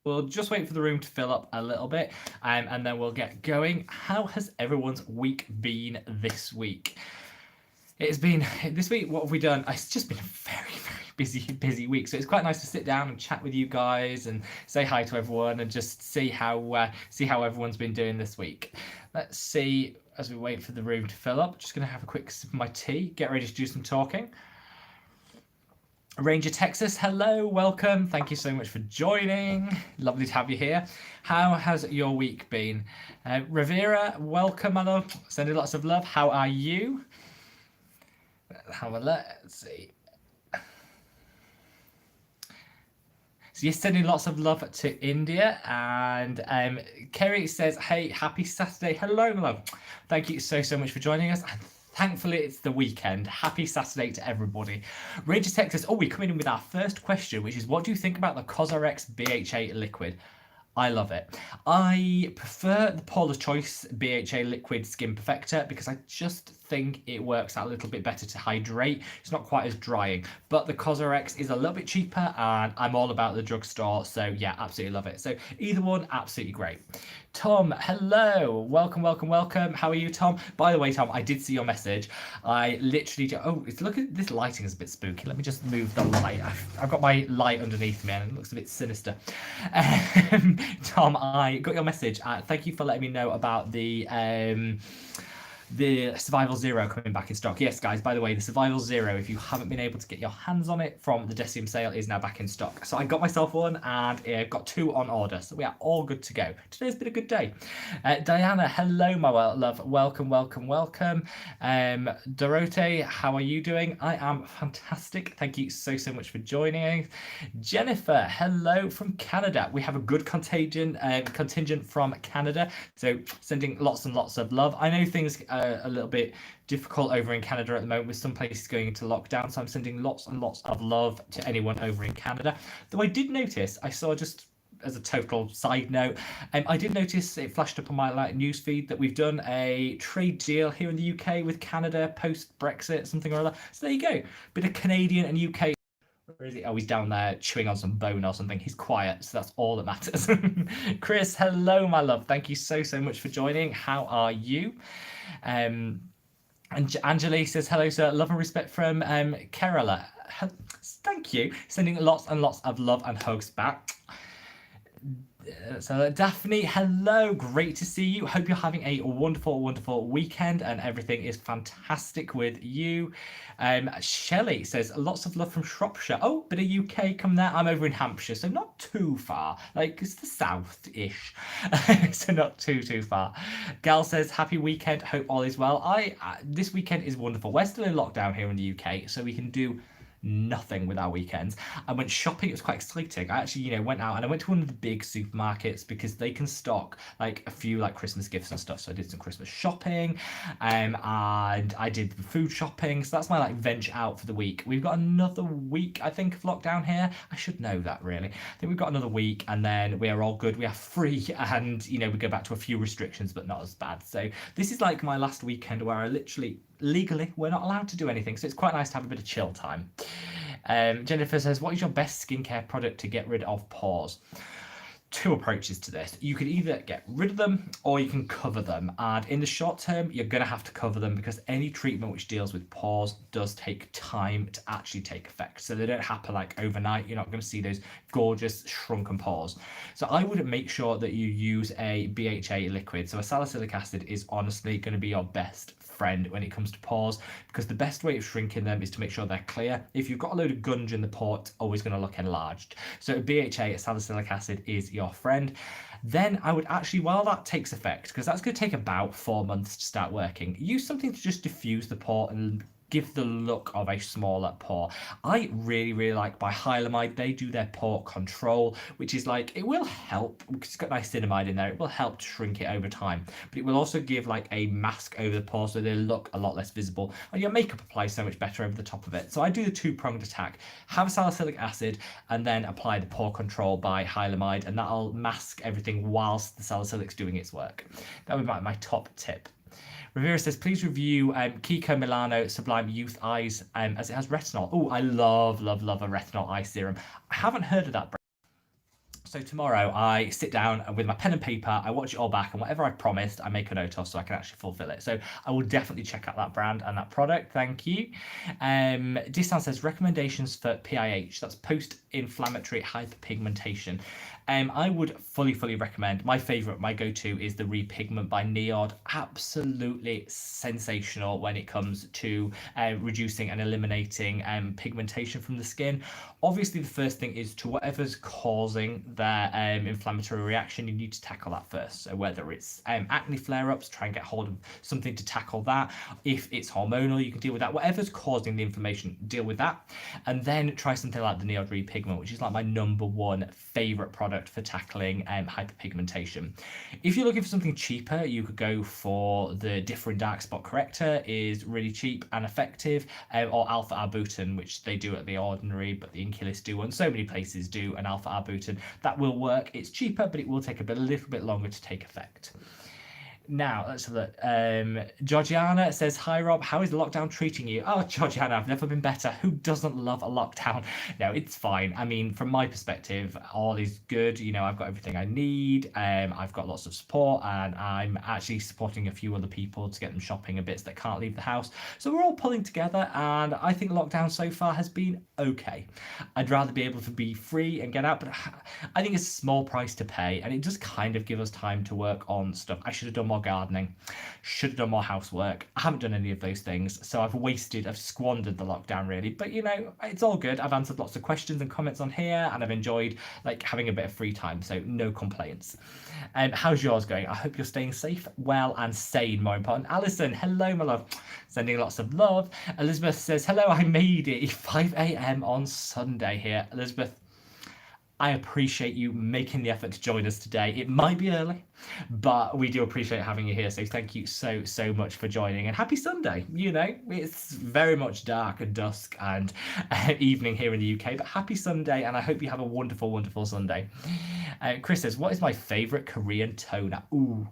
We'll just wait for the room to fill up a little bit, and then we'll get going. How has everyone's week been this week? It's been this week. What have we done? It's just been a very, very busy week. So it's quite nice to sit down and chat with you guys and say hi to everyone and just see how everyone's been doing this week. Let's see as we wait for the room to fill up. Just gonna have a quick sip of my tea. Get ready to do some talking. Ranger Texas, hello, welcome. Thank you so much for joining. Lovely to have you here. How has your week been? Rivera, welcome, my love. Sending lots of love. How are you? Have a look. Let's see. So you're sending lots of love to India, and Kerry says, hey, happy Saturday. Hello, my love. Thank you so much for joining us. And thankfully, it's the weekend. Happy Saturday to everybody. Ranger Texas, we're coming in with our first question, which is, what do you think about the CosRX BHA liquid? I love it. I prefer the Paula's Choice BHA Liquid Skin Perfector because I just think it works out a little bit better to hydrate. It's not quite as drying, but the CosRX is a little bit cheaper and I'm all about the drugstore. So yeah, absolutely love it. So either one, absolutely great. Tom, hello. Welcome. How are you, Tom? By the way, Tom, I did see your message. I literally, look at this lighting is a bit spooky. Let me just move the light. I've got my light underneath me and it looks a bit sinister. Tom, I got your message. Thank you for letting me know about the Survival Zero coming back in stock. Yes, guys, by the way, the Survival Zero, if you haven't been able to get your hands on it from the Decium sale, is now back in stock. So I got myself one and got 2 on order. So we are all good to go. Today's been a good day. Diana, hello, my love. Welcome. Dorote, how are you doing? I am fantastic. Thank you so much for joining. Jennifer, hello from Canada. We have a good contingent from Canada. So sending lots and lots of love. I know things a little bit difficult over in Canada at the moment with some places going into lockdown, so I'm sending lots and lots of love to anyone over in Canada. Though I did notice, I saw just as a total side note, I did notice it flashed up on my newsfeed that we've done a trade deal here in the UK with Canada post Brexit, something or other. So there you go, bit of Canadian and UK. Where is he? Oh, he's down there chewing on some bone or something. He's quiet, so that's all that matters. Chris, hello, my love. Thank you so much for joining. How are you? And Angeli says, hello, sir. Love and respect from Kerala. Thank you. Sending lots and lots of love and hugs back. So Daphne, hello, great to see you. Hope you're having a wonderful weekend and everything is fantastic with you. Shelley says lots of love from Shropshire. Oh, bit of UK come there. I'm over in Hampshire, so not too far. Like it's the south-ish, so not too far. Gal says happy weekend. Hope all is well. This weekend is wonderful. We're still in lockdown here in the UK, so we can do nothing with our weekends. I went shopping. It was quite exciting. I actually, went out and I went to one of the big supermarkets because they can stock like a few like Christmas gifts and stuff. So I did some Christmas shopping, and I did food shopping. So that's my like venture out for the week. We've got another week, I think, of lockdown here. I should know that really. I think we've got another week, and then we are all good. We are free, and we go back to a few restrictions, but not as bad. So this is like my last weekend where I literally, legally, we're not allowed to do anything. So it's quite nice to have a bit of chill time. Jennifer says, what is your best skincare product to get rid of pores? 2 approaches to this. You can either get rid of them or you can cover them. And in the short term, you're going to have to cover them because any treatment which deals with pores does take time to actually take effect. So they don't happen like overnight. You're not going to see those gorgeous shrunken pores. So I would make sure that you use a BHA liquid. So a salicylic acid is honestly going to be your best friend when it comes to pores, because the best way of shrinking them is to make sure they're clear. If you've got a load of gunge in the pore, it's always going to look enlarged. So BHA, a salicylic acid, is your friend. Then I would actually, while that takes effect, because that's going to take about 4 months to start working, use something to just diffuse the pore and give the look of a smaller pore. I really like by Hylamide. They do their pore control, which is like, it will help because it's got niacinamide in there. It will help to shrink it over time, but it will also give like a mask over the pore so they look a lot less visible, and your makeup applies so much better over the top of it. So I do the 2-pronged attack: have salicylic acid and then apply the pore control by Hylamide, and that'll mask everything whilst the salicylic's doing its work. That would be my top tip. Rivera says, please review Kiko Milano Sublime Youth Eyes as it has retinol. Oh, I love a retinol eye serum. I haven't heard of that brand. So tomorrow I sit down with my pen and paper, I watch it all back, and whatever I promised, I make a note of so I can actually fulfill it. So I will definitely check out that brand and that product. Thank you. Distan says recommendations for PIH. That's post-inflammatory hyperpigmentation. I would fully recommend. My favorite, my go-to is the Repigment by Neod. Absolutely sensational when it comes to reducing and eliminating pigmentation from the skin. Obviously, the first thing is to whatever's causing their inflammatory reaction, you need to tackle that first. So whether it's acne flare-ups, try and get hold of something to tackle that. If it's hormonal, you can deal with that. Whatever's causing the inflammation, deal with that. And then try something like the Neod Repigment, which is like my #1 favorite product for tackling hyperpigmentation. If you're looking for something cheaper, you could go for the Differin Dark Spot Corrector, is really cheap and effective, or Alpha Arbutin, which they do at The Ordinary, but the Inculus do, and so many places do an Alpha Arbutin. That will work. It's cheaper, but it will take a little bit longer to take effect. Now, let's have a look. Georgiana says, hi Rob, how is lockdown treating you? Oh, Georgiana, I've never been better. Who doesn't love a lockdown? No, it's fine. I mean, from my perspective, all is good. You know, I've got everything I need. I've got lots of support, and I'm actually supporting a few other people to get them shopping and bits that can't leave the house. So we're all pulling together, and I think lockdown so far has been okay. I'd rather be able to be free and get out, but I think it's a small price to pay, and it does kind of give us time to work on stuff. I should have done more gardening, should have done more housework. I haven't done any of those things, so I've squandered the lockdown really, but you know, it's all good. I've answered lots of questions and comments on here, and I've enjoyed like having a bit of free time, so no complaints. How's yours going? I hope you're staying safe, well, and sane, more important. Alison, hello my love, sending lots of love. Elizabeth says, hello, I made it. 5 a.m. on Sunday here. Elizabeth, I appreciate you making the effort to join us today. It might be early, but we do appreciate having you here. So thank you so much for joining, and happy Sunday. You know, it's very much dark and dusk and evening here in the UK, but happy Sunday, and I hope you have a wonderful Sunday. Chris says, what is my favorite Korean toner? Ooh.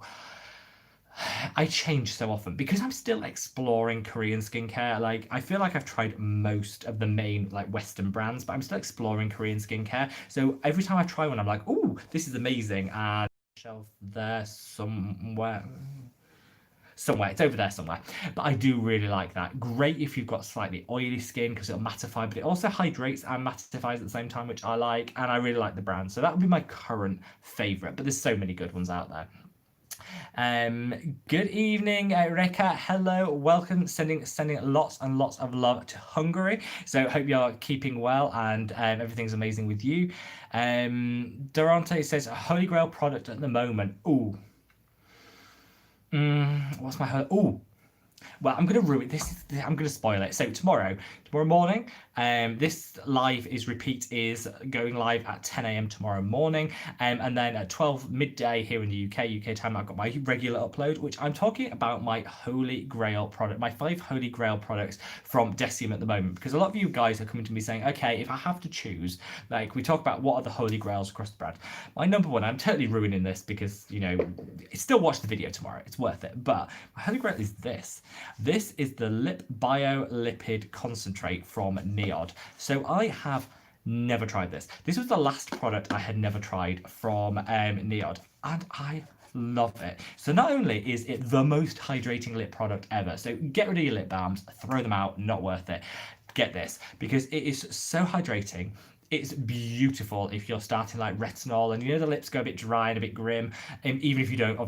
I change so often because I'm still exploring Korean skincare. Like, I feel like I've tried most of the main like Western brands, but I'm still exploring Korean skincare. So every time I try one, I'm like, oh, this is amazing. And shelf there somewhere. It's over there somewhere, but I do really like that. Great if you've got slightly oily skin because it'll mattify, but it also hydrates and mattifies at the same time, which I like, and I really like the brand. So that would be my current favorite, but there's so many good ones out there. Good evening, Reka. Hello, welcome. Sending lots and lots of love to Hungary. So hope you're keeping well and everything's amazing with you. Durante says Holy Grail product at the moment. Ooh. What's my ooh? Well, I'm going to ruin this. I'm going to spoil it. So tomorrow morning, this live is going live at 10 a.m. tomorrow morning, and then at 12 midday here in the UK time, I've got my regular upload, which I'm talking about my Holy Grail product, my 5 Holy Grail products from Decium at the moment, because a lot of you guys are coming to me saying, okay, if I have to choose, like we talk about what are the Holy Grails across the brand. My #1, I'm totally ruining this because, you know, still watch the video tomorrow, it's worth it, but my Holy Grail is this. This is the Lip Bio Lipid Concentrate from Neod. So I have never tried this. This was the last product I had never tried from Neod, and I love it. So not only is it the most hydrating lip product ever, so get rid of your lip balms, throw them out, not worth it. Get this, because it is so hydrating. It's beautiful if you're starting like retinol and you know the lips go a bit dry and a bit grim, and even if you don't put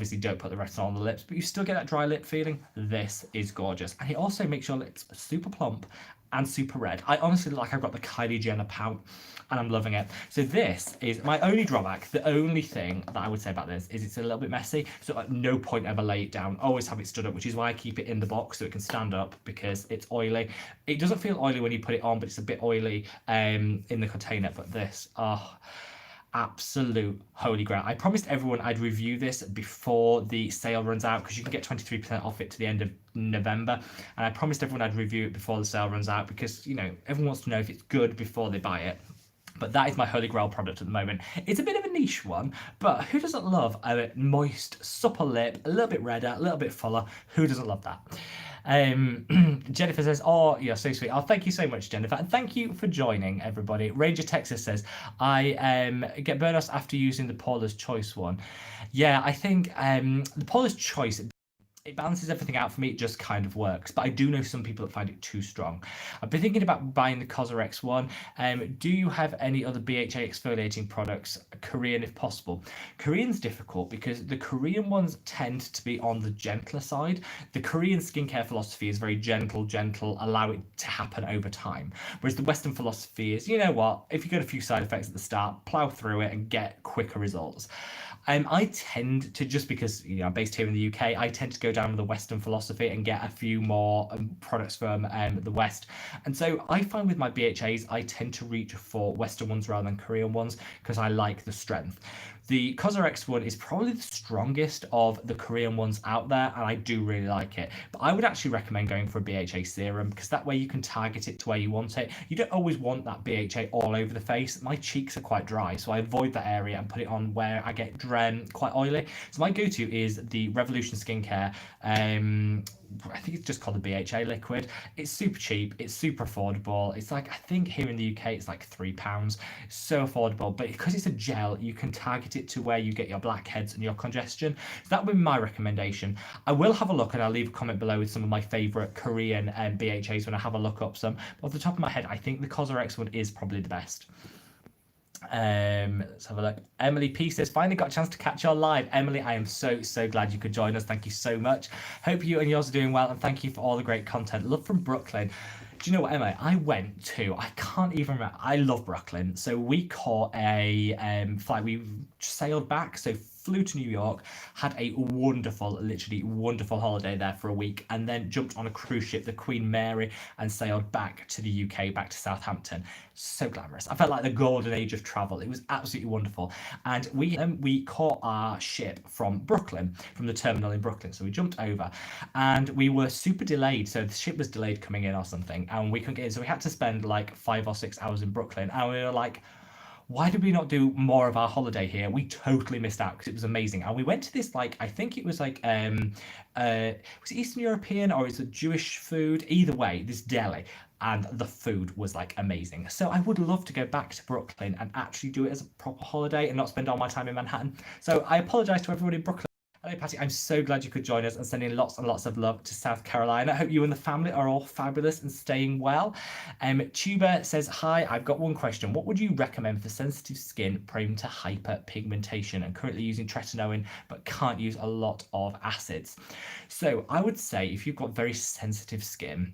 the retinol on the lips, but you still get that dry lip feeling. This is gorgeous, and it also makes your lips super plump and super red. I honestly look like I've got the Kylie Jenner pout, and I'm loving it. So this is my only drawback. The only thing that I would say about this is it's a little bit messy, so at no point ever lay it down. Always have it stood up, which is why I keep it in the box so it can stand up, because it's oily. It doesn't feel oily when you put it on, but it's a bit oily in the container. But this, absolute Holy Grail. I promised everyone I'd review this before the sale runs out, because you can get 23% off it to the end of November, and I promised everyone I'd review it before the sale runs out, because, you know, everyone wants to know if it's good before they buy it. But that is my Holy Grail product at the moment. It's a bit of a niche one, but who doesn't love a moist, supple lip, a little bit redder, a little bit fuller? Who doesn't love that? Jennifer says, "Oh, you're so sweet." Oh, thank you so much, Jennifer, and thank you for joining, everybody. Ranger Texas says, "I get burnout after using the Paula's Choice one." Yeah, I think the Paula's Choice, it balances everything out for me. It just kind of works. But I do know some people that find it too strong. I've been thinking about buying the Cosrx one. Do you have any other BHA exfoliating products, Korean if possible? Korean's difficult because the Korean ones tend to be on the gentler side. The Korean skincare philosophy is very gentle, allow it to happen over time. Whereas the Western philosophy is, you know what, if you get a few side effects at the start, plow through it and get quicker results. I tend to, just because I'm based here in the UK, I tend to go down the Western philosophy and get a few more products from the West. And so I find with my BHAs, I tend to reach for Western ones rather than Korean ones because I like the strength. The Cosrx one is probably the strongest of the Korean ones out there, and I do really like it. But I would actually recommend going for a BHA serum because that way you can target it to where you want it. You don't always want that BHA all over the face. My cheeks are quite dry, so I avoid that area and put it on where I get quite oily. So my go-to is the Revolution Skincare. I think it's just called the BHA liquid. It's super cheap, it's super affordable. It's like, I think here in the UK it's like £3. It's so affordable, but because it's a gel, you can target it to where you get your blackheads and your congestion. So that would be my recommendation. I will have a look and I'll leave a comment below with some of my favorite Korean BHAs when I have a look up some. But off the top of my head, I think the Cosrx one is probably the best. Let's have a look. Emily P says, "Finally got a chance to catch your live." Emily, I am so glad you could join us. Thank you so much. Hope you and yours are doing well, and thank you for all the great content. Love from Brooklyn. Do you know what, Emily? I can't even remember. I love Brooklyn. So we caught a flight. We sailed back. So flew to New York, had a literally wonderful holiday there for a week, and then jumped on a cruise ship, the Queen Mary, and sailed back to the UK, back to Southampton. So glamorous. I felt like the golden age of travel. It was absolutely wonderful. And we caught our ship from Brooklyn, from the terminal in Brooklyn. So we jumped over, and we were super delayed. So the ship was delayed coming in or something, and we couldn't get in. So we had to spend like 5 or 6 hours in Brooklyn, and we were like, why did we not do more of our holiday here? We totally missed out because it was amazing. And we went to this, like, I think it was like was it Eastern European or is it Jewish food? Either way, this deli, and the food was like amazing. So I would love to go back to Brooklyn and actually do it as a proper holiday and not spend all my time in Manhattan. So I apologize to everyone in Brooklyn. Hello, Patty. I'm so glad you could join us, and sending lots and lots of love to South Carolina. I hope you and the family are all fabulous and staying well. Tuba says, "Hi, I've got one question. What would you recommend for sensitive skin prone to hyperpigmentation? I'm currently using tretinoin, but can't use a lot of acids." So I would say if you've got very sensitive skin,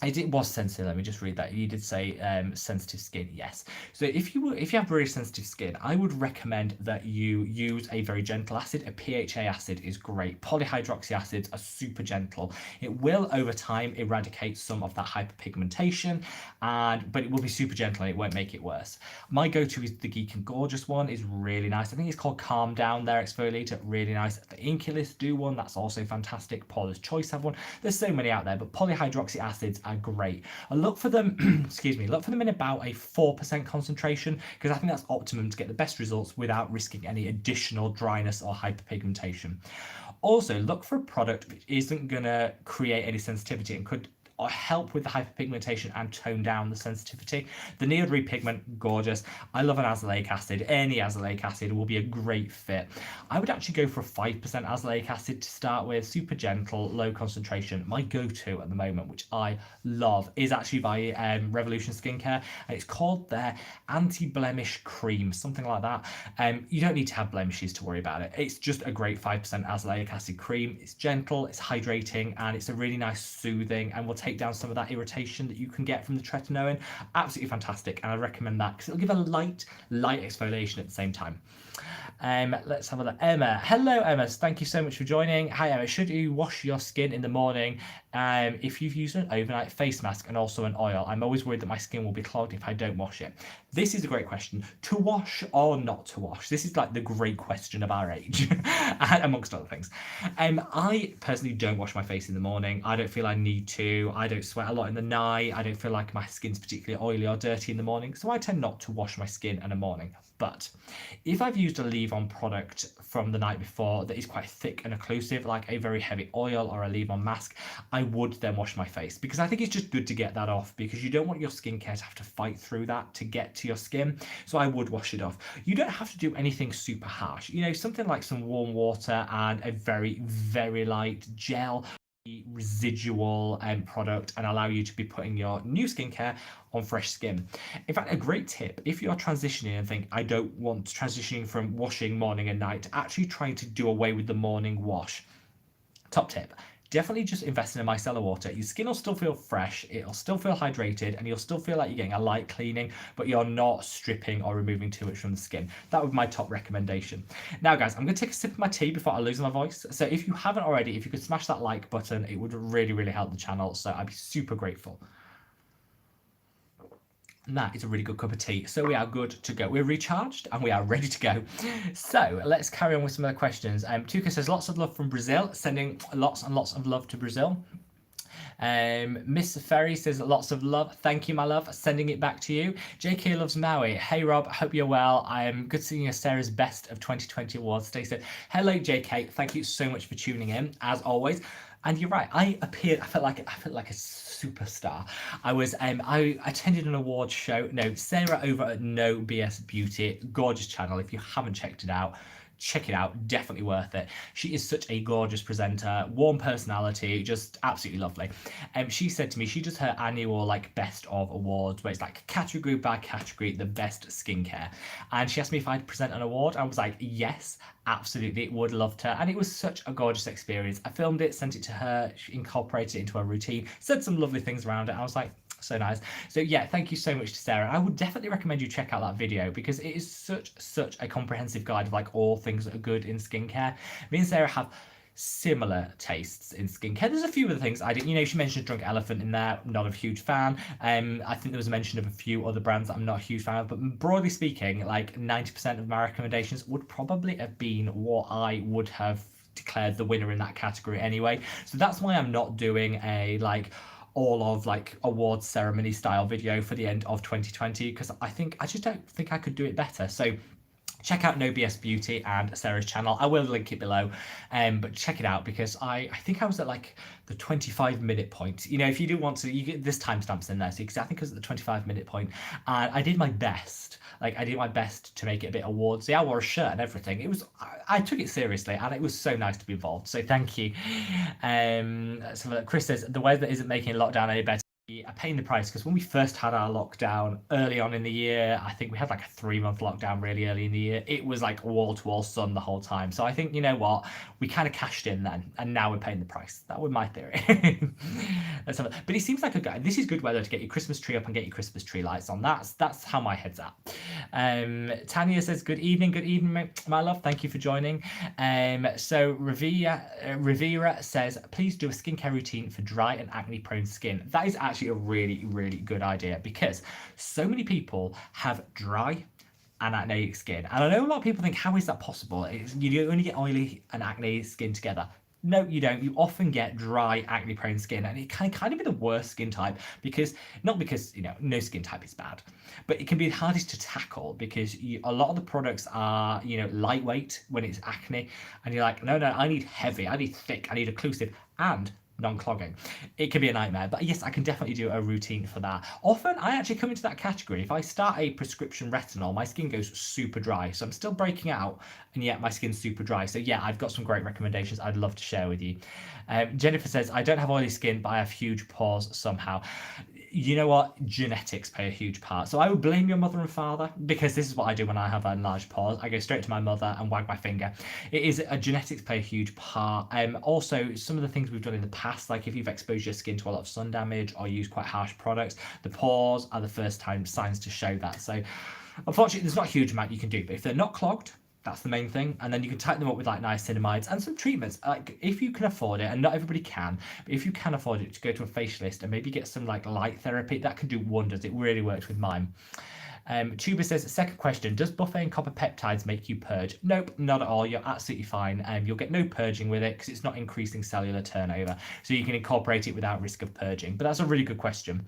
it was sensitive. Let me just read that. You did say sensitive skin, yes. So if you have very sensitive skin, I would recommend that you use a very gentle acid. A PHA acid is great. Polyhydroxy acids are super gentle. It will over time eradicate some of that hyperpigmentation, but it will be super gentle and it won't make it worse. My go-to is the Geek and Gorgeous one. Is really nice. I think it's called Calm Down, their exfoliator. Really nice. The Inculus do one. That's also fantastic. Paula's Choice have one. There's so many out there, but polyhydroxy acids are great. I look for them, excuse me, look for them in about a 4% concentration, because I think that's optimum to get the best results without risking any additional dryness or hyperpigmentation. Also, look for a product which isn't going to create any sensitivity and could help with the hyperpigmentation and tone down the sensitivity. The Neod Repigment, gorgeous. I love an azelaic acid. Any azelaic acid will be a great fit. I would actually go for a 5% azelaic acid to start with. Super gentle, low concentration. My go-to at the moment, which I love, is actually by Revolution Skincare, and it's called their anti-blemish cream, something like that. You don't need to have blemishes to worry about it. It's just a great 5% azelaic acid cream. It's gentle, it's hydrating, and it's a really nice soothing, and will take down some of that irritation that you can get from the tretinoin. Absolutely fantastic, and I recommend that because it'll give a light exfoliation at the same time. Let's have a look. Emma. Hello, Emma. Thank you so much for joining. Hi, Emma. Should you wash your skin in the morning if you've used an overnight face mask and also an oil? I'm always worried that my skin will be clogged if I don't wash it. This is a great question. To wash or not to wash? This is like the great question of our age, amongst other things. I personally don't wash my face in the morning. I don't feel I need to. I don't sweat a lot in the night. I don't feel like my skin's particularly oily or dirty in the morning. So I tend not to wash my skin in the morning. But if I've used a leave-on product from the night before that is quite thick and occlusive, like a very heavy oil or a leave-on mask, I would then wash my face, because I think it's just good to get that off, because you don't want your skincare to have to fight through that to get to your skin. So I would wash it off. You don't have to do anything super harsh. You know, something like some warm water and a very, very light gel residual product, and allow you to be putting your new skincare on fresh skin. In fact, a great tip, if you're transitioning and think, I don't want transitioning from washing morning and night, to actually trying to do away with the morning wash. Top tip, definitely just invest in a micellar water. Your skin will still feel fresh, it'll still feel hydrated, and you'll still feel like you're getting a light cleaning, but you're not stripping or removing too much from the skin. That would be my top recommendation. Now guys, I'm going to take a sip of my tea before I lose my voice. So if you haven't already, if you could smash that like button, it would really, really help the channel. So I'd be super grateful. And that is a really good cup of tea. So we are good to go. We're recharged and we are ready to go. So let's carry on with some other questions. Tuka says, lots of love from Brazil, sending lots and lots of love to Brazil. Miss Ferry says, lots of love. Thank you, my love. Sending it back to you. JK loves Maui. Hey, Rob. Hope you're well. I am good seeing you Sarah's Best of 2020 awards today. So, hello, JK. Thank you so much for tuning in, as always. And you're right. I felt like a superstar. I attended an awards show. No, Sarah over at No BS Beauty, gorgeous channel. If you haven't checked it out, check it out, definitely worth it. She is such a gorgeous presenter, warm personality, just absolutely lovely. She said to me, she does her annual like best of awards, where it's like category by category, the best skincare. And she asked me if I'd present an award. I was like, yes, absolutely, would love to. And it was such a gorgeous experience. I filmed it, sent it to her, she incorporated it into her routine, said some lovely things around it. I was like, so nice. So yeah, thank you so much to Sarah. I would definitely recommend you check out that video, because it is such a comprehensive guide of like all things that are good in skincare. Me and Sarah have similar tastes in skincare. There's a few other things I didn't, you know, she mentioned Drunk Elephant in there, not a huge fan. I think there was a mention of a few other brands that I'm not a huge fan of, but broadly speaking, like 90% of my recommendations would probably have been what I would have declared the winner in that category anyway. So that's why I'm not doing a like all of like awards ceremony style video for the end of 2020, because I just don't think I could do it better. So check out No BS Beauty and Sarah's channel. I will link it below, but check it out, because I think I was at like the 25-minute point. You know, if you do want to, you get this timestamps in there, so I think I was at the 25-minute point, and I did my best. Like, I did my best to make it a bit awardsy. I wore a shirt and everything. It was, I took it seriously, and it was so nice to be involved. So thank you. So Chris says, the weather isn't making lockdown any better. A pain in the price, because when we first had our lockdown early on in the year, I think we had like a 3-month lockdown really early in the year. It was like wall-to-wall sun the whole time. So I think, you know what, we kind of cashed in then, and now we're paying the price. That was my theory. But it seems like a guy. This is good weather to get your Christmas tree up and get your Christmas tree lights on. That's how my head's at. Tanya says, good evening, my love. Thank you for joining. So Rivera says, please do a skincare routine for dry and acne-prone skin. That is actually a really, really good idea, because so many people have dry and acne skin, and I know a lot of people think, how is that possible? You only get oily and acne skin together. No, you don't. You often get dry, acne-prone skin, and it can kind of be the worst skin type, because not because, you know, no skin type is bad, but it can be the hardest to tackle, because a lot of the products are, you know, lightweight when it's acne, and you're like, no, I need heavy, I need thick, I need occlusive, and non-clogging. It can be a nightmare, but yes, I can definitely do a routine for that. Often I actually come into that category. If I start a prescription retinol, my skin goes super dry, so I'm still breaking out, and yet my skin's super dry. So yeah, I've got some great recommendations I'd love to share with you. Jennifer says, I don't have oily skin, but I have huge pores somehow. You know what? Genetics play a huge part. So I would blame your mother and father, because this is what I do when I have enlarged pores. I go straight to my mother and wag my finger. It is genetics play a huge part. Also, some of the things we've done in the past, like if you've exposed your skin to a lot of sun damage or used quite harsh products, the pores are the first time signs to show that. So unfortunately, there's not a huge amount you can do, but if they're not clogged, that's the main thing. And then you can tighten them up with like niacinamides and some treatments. Like if you can afford it, and not everybody can, but if you can afford it, to go to a facialist and maybe get some like light therapy, that can do wonders. It really worked with mine. Tuber says, second question, does buffeting copper peptides make you purge? Nope, not at all. You're absolutely fine. You'll get no purging with it because it's not increasing cellular turnover. So you can incorporate it without risk of purging. But that's a really good question.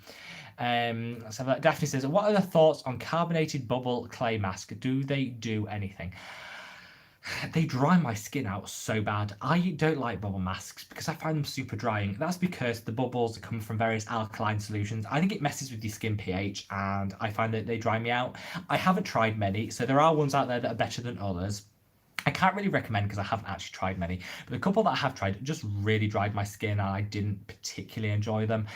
So Daphne says, what are the thoughts on carbonated bubble clay mask? Do they do anything? They dry my skin out so bad. I don't like bubble masks because I find them super drying. That's because the bubbles come from various alkaline solutions. I think it messes with your skin pH and I find that they dry me out. I haven't tried many, so there are ones out there that are better than others. I can't really recommend because I haven't actually tried many, but a couple that I have tried just really dried my skin and I didn't particularly enjoy them.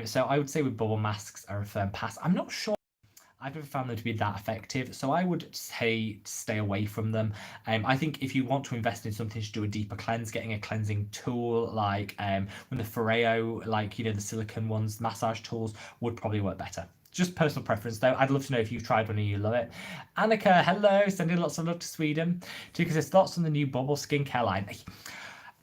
So I would say with bubble masks are a firm pass. I'm not sure. I've never found them to be that effective, so I would say stay away from them. I think if you want to invest in something to do a deeper cleanse, getting a cleansing tool like when the Foreo, like the silicone ones, massage tools would probably work better. Just personal preference though. I'd love to know if you've tried one and you love it. Annika, hello, sending lots of love to Sweden. Tuka says thoughts on the new Bubble skincare line.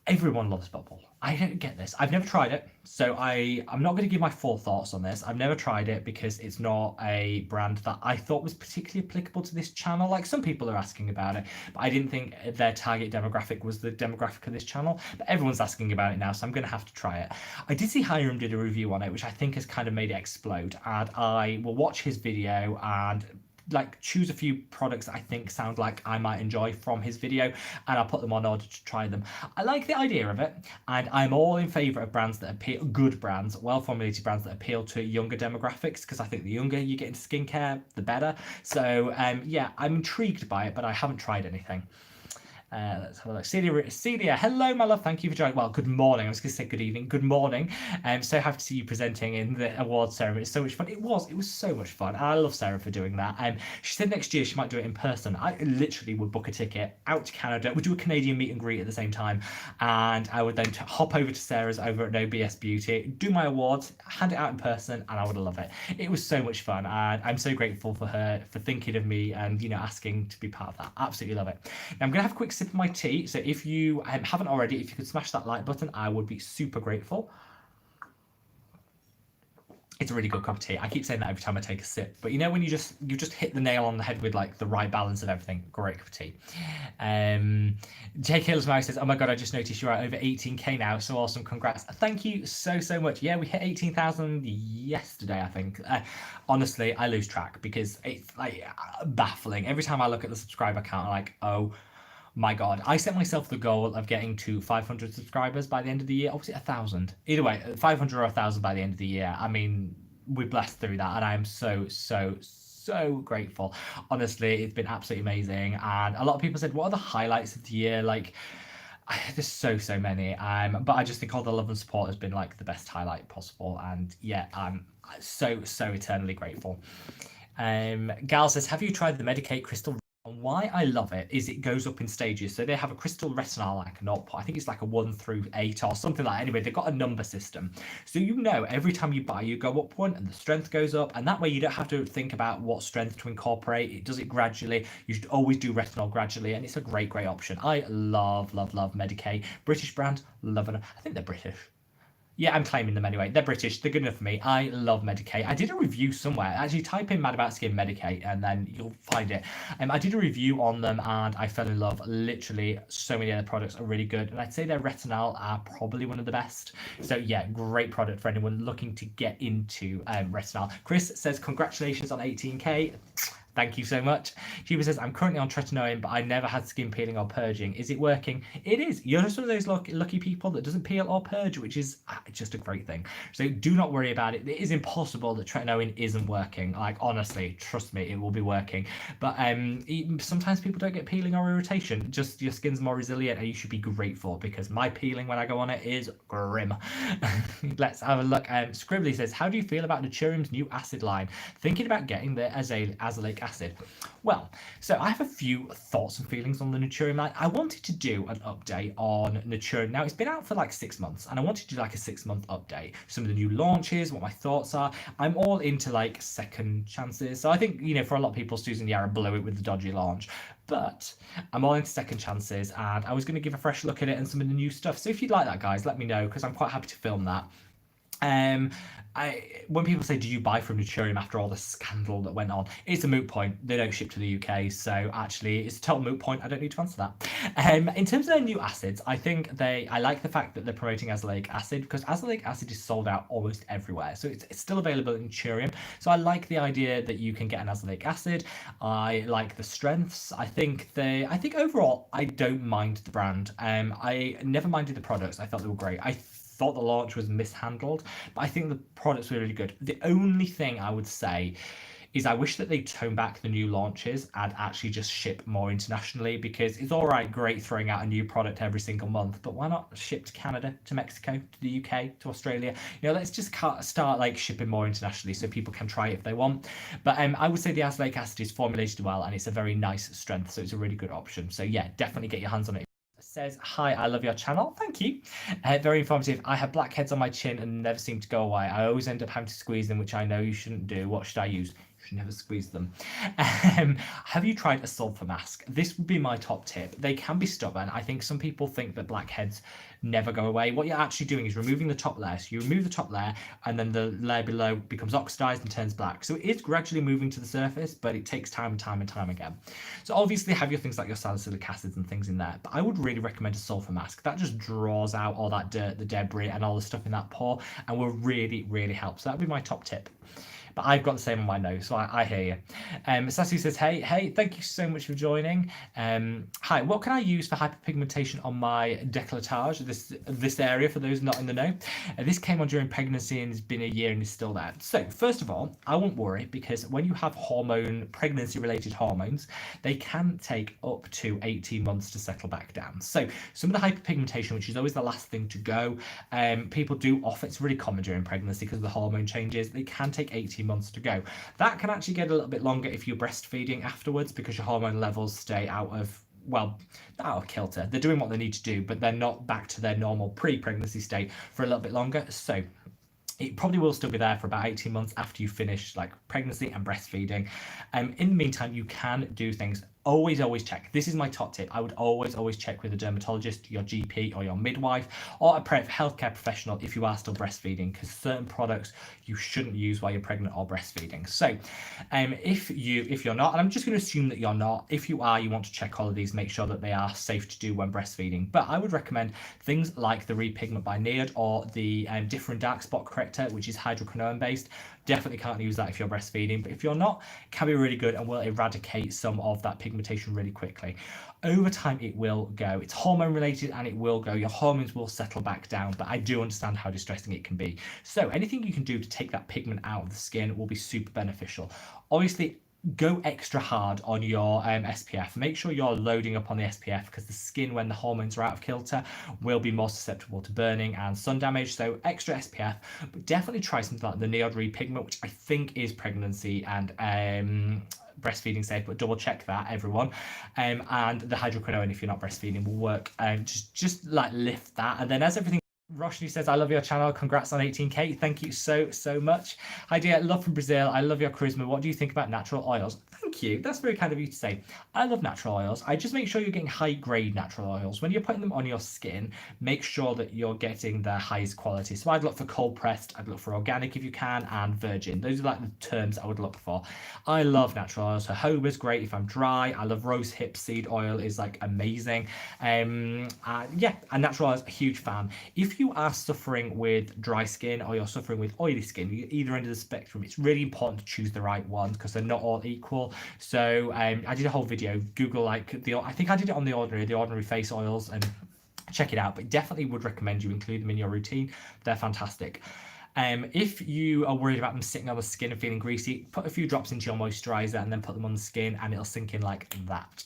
Everyone loves Bubble. I don't get this. I've never tried it, so I'm not going to give my full thoughts on this. I've never tried it because it's not a brand that I thought was particularly applicable to this channel. Like some people are asking about it, but I didn't think their target demographic was the demographic of this channel. But everyone's asking about it now, so I'm going to have to try it. I did see Hiram did a review on it, which I think has kind of made it explode, and I will watch his video and choose a few products that I think sound like I might enjoy from his video and I'll put them on order to try them. I like the idea of it and I'm all in favour of brands that appeal, good brands, well formulated brands that appeal to younger demographics because I think the younger you get into skincare, the better. So yeah, I'm intrigued by it, but I haven't tried anything. Let's have a look. Celia, hello, my love. Thank you for joining. Well, good morning. I was going to say good evening. Good morning. So happy to see you presenting in the awards ceremony. It's so much fun. It was so much fun. I love Sarah for doing that. She said next year she might do it in person. I literally would book a ticket out to Canada. We'd do a Canadian meet and greet at the same time, and I would then hop over to Sarah's over at No BS Beauty, do my awards, hand it out in person, and I would love it. It was so much fun, and I'm so grateful for her for thinking of me and asking to be part of that. Absolutely love it. Now I'm gonna have a quick sip of my tea, so if you haven't already, if you could smash that like button, I would be super grateful. It's a really good cup of tea. I keep saying that every time I take a sip, but when you just hit the nail on the head with the right balance of everything. Great cup of tea. Jake Hillsmouse says, oh my god, I just noticed you're at over 18k now, so awesome, congrats. Thank you so much. Yeah, we hit 18,000 yesterday, I think. Honestly, I lose track because it's baffling. Every time I look at the subscriber count, I'm like, oh my god. I set myself the goal of getting to 500 subscribers by the end of the year. Obviously 1,000. Either way, 500 or 1,000 by the end of the year. I mean, we blessed through that and I am so grateful. Honestly, it's been absolutely amazing. And a lot of people said, what are the highlights of the year? There's so many. But I just think all the love and support has been the best highlight possible. And yeah, I'm so eternally grateful. Gal says, have you tried the Medik8 Crystal? Why I love it is it goes up in stages. So they have a crystal retinol, I think it's a 1 through 8 or something like that. Anyway, they've got a number system. So every time you buy, you go up one and the strength goes up. And that way you don't have to think about what strength to incorporate. It does it gradually. You should always do retinol gradually. And it's a great option. I love Medik8. British brand, loving it. I think they're British. Yeah, I'm claiming them anyway. They're British. They're good enough for me. I love Medik8. I did a review somewhere. Actually, type in Mad About Skin Medik8 and then you'll find it. I did a review on them and I fell in love. Literally, so many other products are really good. And I'd say their retinol are probably one of the best. So yeah, great product for anyone looking to get into retinol. Chris says, congratulations on 18k. Thank you so much. Cuba says, I'm currently on retinoid, but I never had skin peeling or purging. Is it working? It is. You're just one of those lucky people that doesn't peel or purge, which is just a great thing. So do not worry about it. It is impossible that tretinoin isn't working. Honestly, trust me, it will be working. But sometimes people don't get peeling or irritation. Just your skin's more resilient and you should be grateful because my peeling when I go on it is grim. Let's have a look. Scribbly says, how do you feel about Naturium's new acid line? Thinking about getting the azelaic acid. Well, so I have a few thoughts and feelings on the Naturium line. I wanted to do an update on Naturium. Now, it's been out for 6 months, and I wanted to do a 6-month update. Some of the new launches, what my thoughts are. I'm all into second chances. So I think, for a lot of people, Susan Yara blew it with the dodgy launch. But I'm all into second chances, and I was going to give a fresh look at it and some of the new stuff. So if you'd like that, guys, let me know, because I'm quite happy to film that. Um, when people say, "Do you buy from Naturium after all the scandal that went on?" It's a moot point. They don't ship to the UK, so actually, it's a total moot point. I don't need to answer that. In terms of their new acids, I think I like the fact that they're promoting azelaic acid because azelaic acid is sold out almost everywhere, so it's still available in Naturium. So I like the idea that you can get an azelaic acid. I like the strengths. I think overall, I don't mind the brand. I never minded the products. I thought they were great. I thought the launch was mishandled, but I think the products were really good. The only thing I would say is I wish that they'd tone back the new launches and actually just ship more internationally, because it's all right, great throwing out a new product every single month, but why not ship to Canada, to Mexico, to the UK, to Australia? Let's just start like shipping more internationally so people can try it if they want. But I would say the azelaic acid is formulated well and it's a very nice strength, so it's a really good option. So yeah, definitely get your hands on it. Says, "Hi, I love your channel." Thank you. Very informative. "I have blackheads on my chin and never seem to go away. I always end up having to squeeze them, which I know you shouldn't do. What should I use?" You should never squeeze them. Have you tried a sulfur mask? This would be my top tip. They can be stubborn. I think some people think that blackheads never go away. What you're actually doing is removing the top layer. So you remove the top layer and then the layer below becomes oxidized and turns black. So it is gradually moving to the surface, but it takes time and time and time again. So obviously have your things like your salicylic acids and things in there, but I would really recommend a sulfur mask. That just draws out all that dirt, the debris and all the stuff in that pore and will really, really help. So that would be my top tip. But I've got the same on my nose, so I hear you. Sassy says, hey, thank you so much for joining. Hi, what can I use for hyperpigmentation on my décolletage, this area, for those not in the know? This came on during pregnancy and has been a year and is still there. So first of all, I won't worry, because when you have pregnancy-related hormones, they can take up to 18 months to settle back down. So some of the hyperpigmentation, which is always the last thing to go, people do offer, it's really common during pregnancy because of the hormone changes, they can take 18 months to go. That can actually get a little bit longer if you're breastfeeding afterwards, because your hormone levels stay out of kilter. They're doing what they need to do, but they're not back to their normal pre-pregnancy state for a little bit longer. So it probably will still be there for about 18 months after you finish like pregnancy and breastfeeding. In the meantime, you can do things. Always check. This is my top tip. I would always check with a dermatologist, your GP or your midwife, or a healthcare professional if you are still breastfeeding, because certain products you shouldn't use while you're pregnant or breastfeeding. So if you're not, and I'm just going to assume that you're not, if you are, you want to check all of these, make sure that they are safe to do when breastfeeding. But I would recommend things like the Repigment by Neod or the Different Dark Spot Corrector, which is hydroquinone based. Definitely can't use that if you're breastfeeding, but if you're not, it can be really good and will eradicate some of that pigmentation really quickly. Over time, it will go. It's hormone related and it will go. Your hormones will settle back down, but I do understand how distressing it can be. So anything you can do to take that pigment out of the skin will be super beneficial. Obviously, go extra hard on your SPF. Make sure you're loading up on the SPF, because the skin, when the hormones are out of kilter, will be more susceptible to burning and sun damage. So extra SPF, but definitely try something like the Neod Repigment, which I think is pregnancy and breastfeeding safe, but double check that, everyone. And the hydroquinone, if you're not breastfeeding, will work. Just like lift that, and then as everything. Roshni says, "I love your channel. Congrats on 18k. Thank you so much. Hi dear, love from Brazil. I love your charisma. What do you think about natural oils?" Thank you. That's very kind of you to say. I love natural oils. I just make sure you're getting high grade natural oils. When you're putting them on your skin, make sure that you're getting the highest quality. So I'd look for cold pressed, I'd look for organic if you can, and virgin. Those are like the terms I would look for. I love natural oils. Jojoba's great if I'm dry. I love rose hip seed oil, is like amazing. Yeah, and natural oils, a huge fan. If you are suffering with dry skin or you're suffering with oily skin, either end of the spectrum, it's really important to choose the right ones, because they're not all equal. So I did a whole video, Google I think I did it on the ordinary face oils, and check it out. But definitely would recommend you include them in your routine. They're fantastic. If you are worried about them sitting on the skin and feeling greasy, put a few drops into your moisturizer and then put them on the skin, and it'll sink in like that.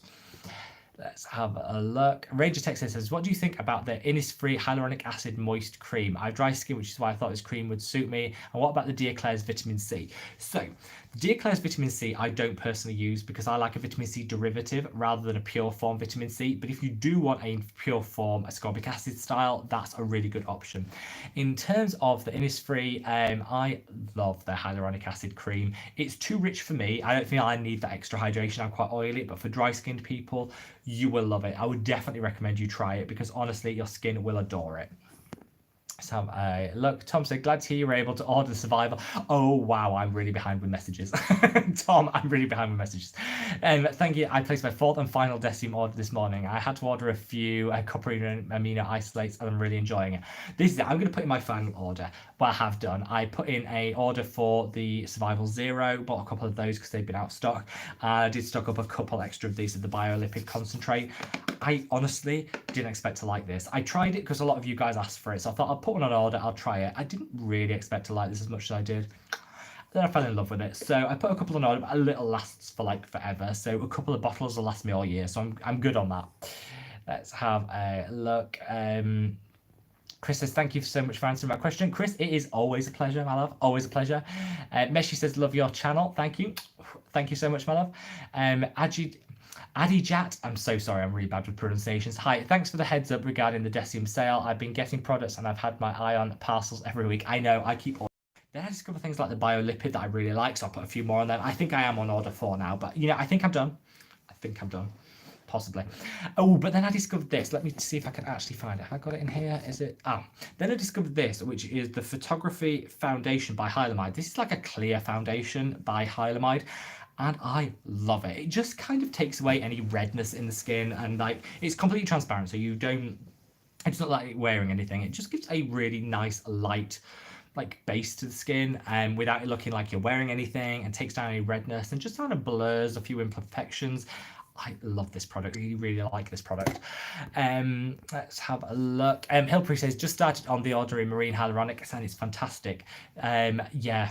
Let's have a look. Ranger Texas says, "What do you think about the Innisfree Hyaluronic Acid Moist Cream? I have dry skin, which is why I thought this cream would suit me. And what about the Dear Claire's Vitamin C?" So, Dear Claire's Vitamin C I don't personally use, because I like a vitamin C derivative rather than a pure form vitamin C. But if you do want a pure form ascorbic acid style, that's a really good option. In terms of the Innisfree, I love their hyaluronic acid cream. It's too rich for me. I don't think I need that extra hydration. I'm quite oily, but for dry skinned people, you will love it. I would definitely recommend you try it, because honestly, your skin will adore it. Let's have a look. Tom said, glad to hear you were able to order Survivor. Oh, wow, I'm really behind with messages. Tom, I'm really behind with messages. Thank you. I placed my fourth and final Decium order this morning. I had to order a few Copperine amino isolates, and I'm really enjoying it. This is it. I'm going to put in my final order. What I have done, I put in a order for the Survival Zero, bought a couple of those because they've been out of stock. I did stock up a couple extra of these of the biolipid concentrate. I honestly didn't expect to like this. I tried it because a lot of you guys asked for it, so I thought I'll put one on order, I'll try it. I didn't really expect to like this as much as I did. Then I fell in love with it. So I put a couple on order, but a little lasts for like forever. So a couple of bottles will last me all year, so I'm good on that. Let's have a look. Chris says, thank you so much for answering my question. Chris, it is always a pleasure, my love. Always a pleasure. Meshi says, love your channel. Thank you. Thank you so much, my love. Adijat, I'm so sorry, I'm really bad with pronunciations. Hi, thanks for the heads up regarding the Decium sale. I've been getting products and I've had my eye on parcels every week. I know, I keep ordering. Then I discovered things like the biolipid that I really like, so I'll put a few more on them. I think I am on order 4 now, but you know, I think I'm done. Possibly. Oh, but then I discovered this. Let me see if I can actually find it. Have I got it in here? Is it? Oh, then I discovered this, which is the Photography Foundation by Hylamide. This is like a clear foundation by Hylamide, and I love it. It just kind of takes away any redness in the skin, and like it's completely transparent, so you don't. It's not like wearing anything. It just gives a really nice light like base to the skin and without it looking like you're wearing anything, and takes down any redness and just kind of blurs a few imperfections. I love this product. I really like this product. Let's have a look. Hillpree says, just started on the order in marine hyaluronic and it's fantastic. Yeah,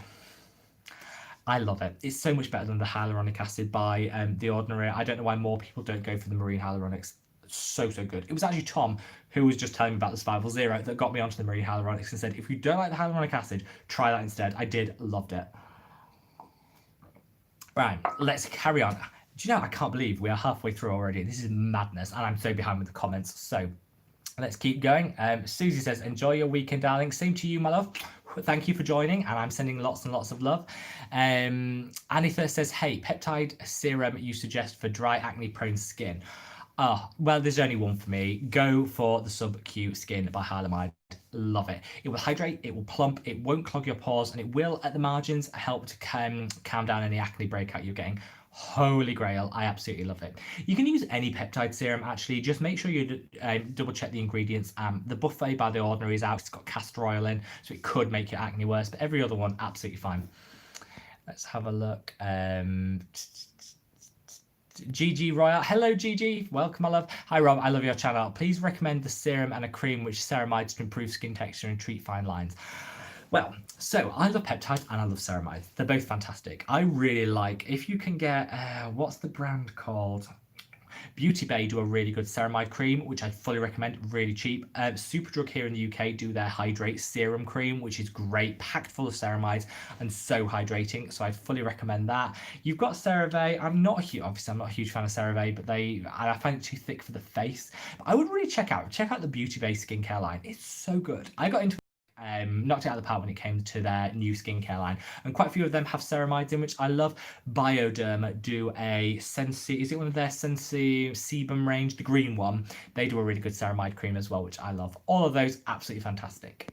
I love it. It's so much better than the hyaluronic acid by The Ordinary. I don't know why more people don't go for the marine hyaluronics. So good. It was actually Tom who was just telling me about the Survival Zero that got me onto the marine hyaluronics and said, if you don't like the hyaluronic acid, try that instead. I did, loved it. Right, let's carry on. Do you know, I can't believe we are halfway through already. This is madness, and I'm so behind with the comments. So let's keep going. Susie says, enjoy your weekend, darling. Same to you, my love. Thank you for joining, and I'm sending lots and lots of love. Anitha says, hey, peptide serum you suggest for dry acne-prone skin. Well, there's only one for me. Go for the Sub-Q Skin by Hylamide. Love it. It will hydrate, it will plump, it won't clog your pores, and it will, at the margins, help to calm down any acne breakout you're getting. Holy grail, I absolutely love it. You can use any peptide serum, actually. Just make sure you double check the ingredients. The Buffet by The Ordinary is out. It's got castor oil in, so it could make your acne worse, but every other one, absolutely fine. Let's have a look. GG Royal. Hello, GG. Welcome, my love. Hi, Rob. I love your channel. Please recommend the serum and a cream which ceramides to improve skin texture and treat fine lines. Well, so I love peptide and I love ceramides. They're both fantastic. I really like, if you can get, what's the brand called? Beauty Bay do a really good ceramide cream, which I fully recommend, really cheap. Superdrug here in the UK do their Hydrate Serum Cream, which is great, packed full of ceramides and so hydrating. So I fully recommend that. You've got CeraVe. Obviously I'm not a huge fan of CeraVe, but I find it too thick for the face. But I would really check out the Beauty Bay skincare line. It's so good. I got into knocked it out of the park when it came to their new skincare line, and quite a few of them have ceramides in, which I love. Bioderma do a Sensi, is it one of their Sensi Sebum range, the green one? They do a really good ceramide cream as well, which I love. All of those absolutely fantastic.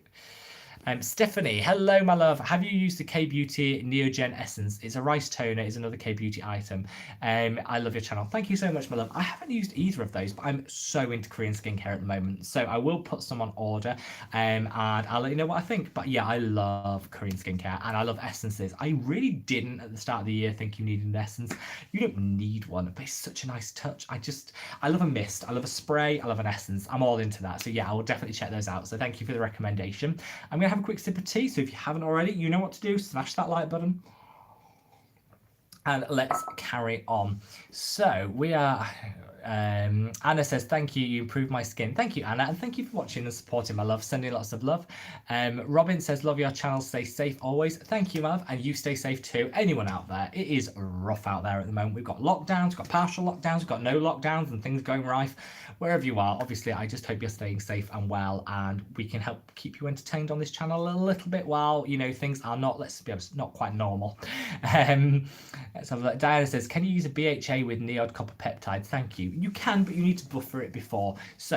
Stephanie, hello, my love. Have you used the K-Beauty Neogen Essence? It's a rice toner, it's another K-Beauty item. I love your channel. Thank you so much, my love. I haven't used either of those, but I'm so into Korean skincare at the moment. So I will put some on order and I'll let you know what I think. But yeah, I love Korean skincare and I love essences. I really didn't at the start of the year think you needed an essence. You don't need one, but it's such a nice touch. I love a mist, I love a spray, I love an essence. I'm all into that. So yeah, I will definitely check those out. So thank you for the recommendation. I'm going to have a quick sip of tea, so if you haven't already, you know what to do. Smash that like button and let's carry on. So we are Anna says, thank you, you improved my skin. Thank you, Anna, and thank you for watching and supporting, my love. Sending lots of love. Robin says, love your channel, stay safe always. Thank you, love, and you stay safe too. Anyone out there, it is rough out there at the moment. We've got lockdowns, we've got partial lockdowns, we've got no lockdowns and things going rife. Wherever you are, obviously I just hope you're staying safe and well, and we can help keep you entertained on this channel a little bit while, you know, things are not, let's be honest, not quite normal. Let's have a look. Diana says, can you use a BHA with Neod copper peptide? Thank you. You can, but you need to buffer it before. So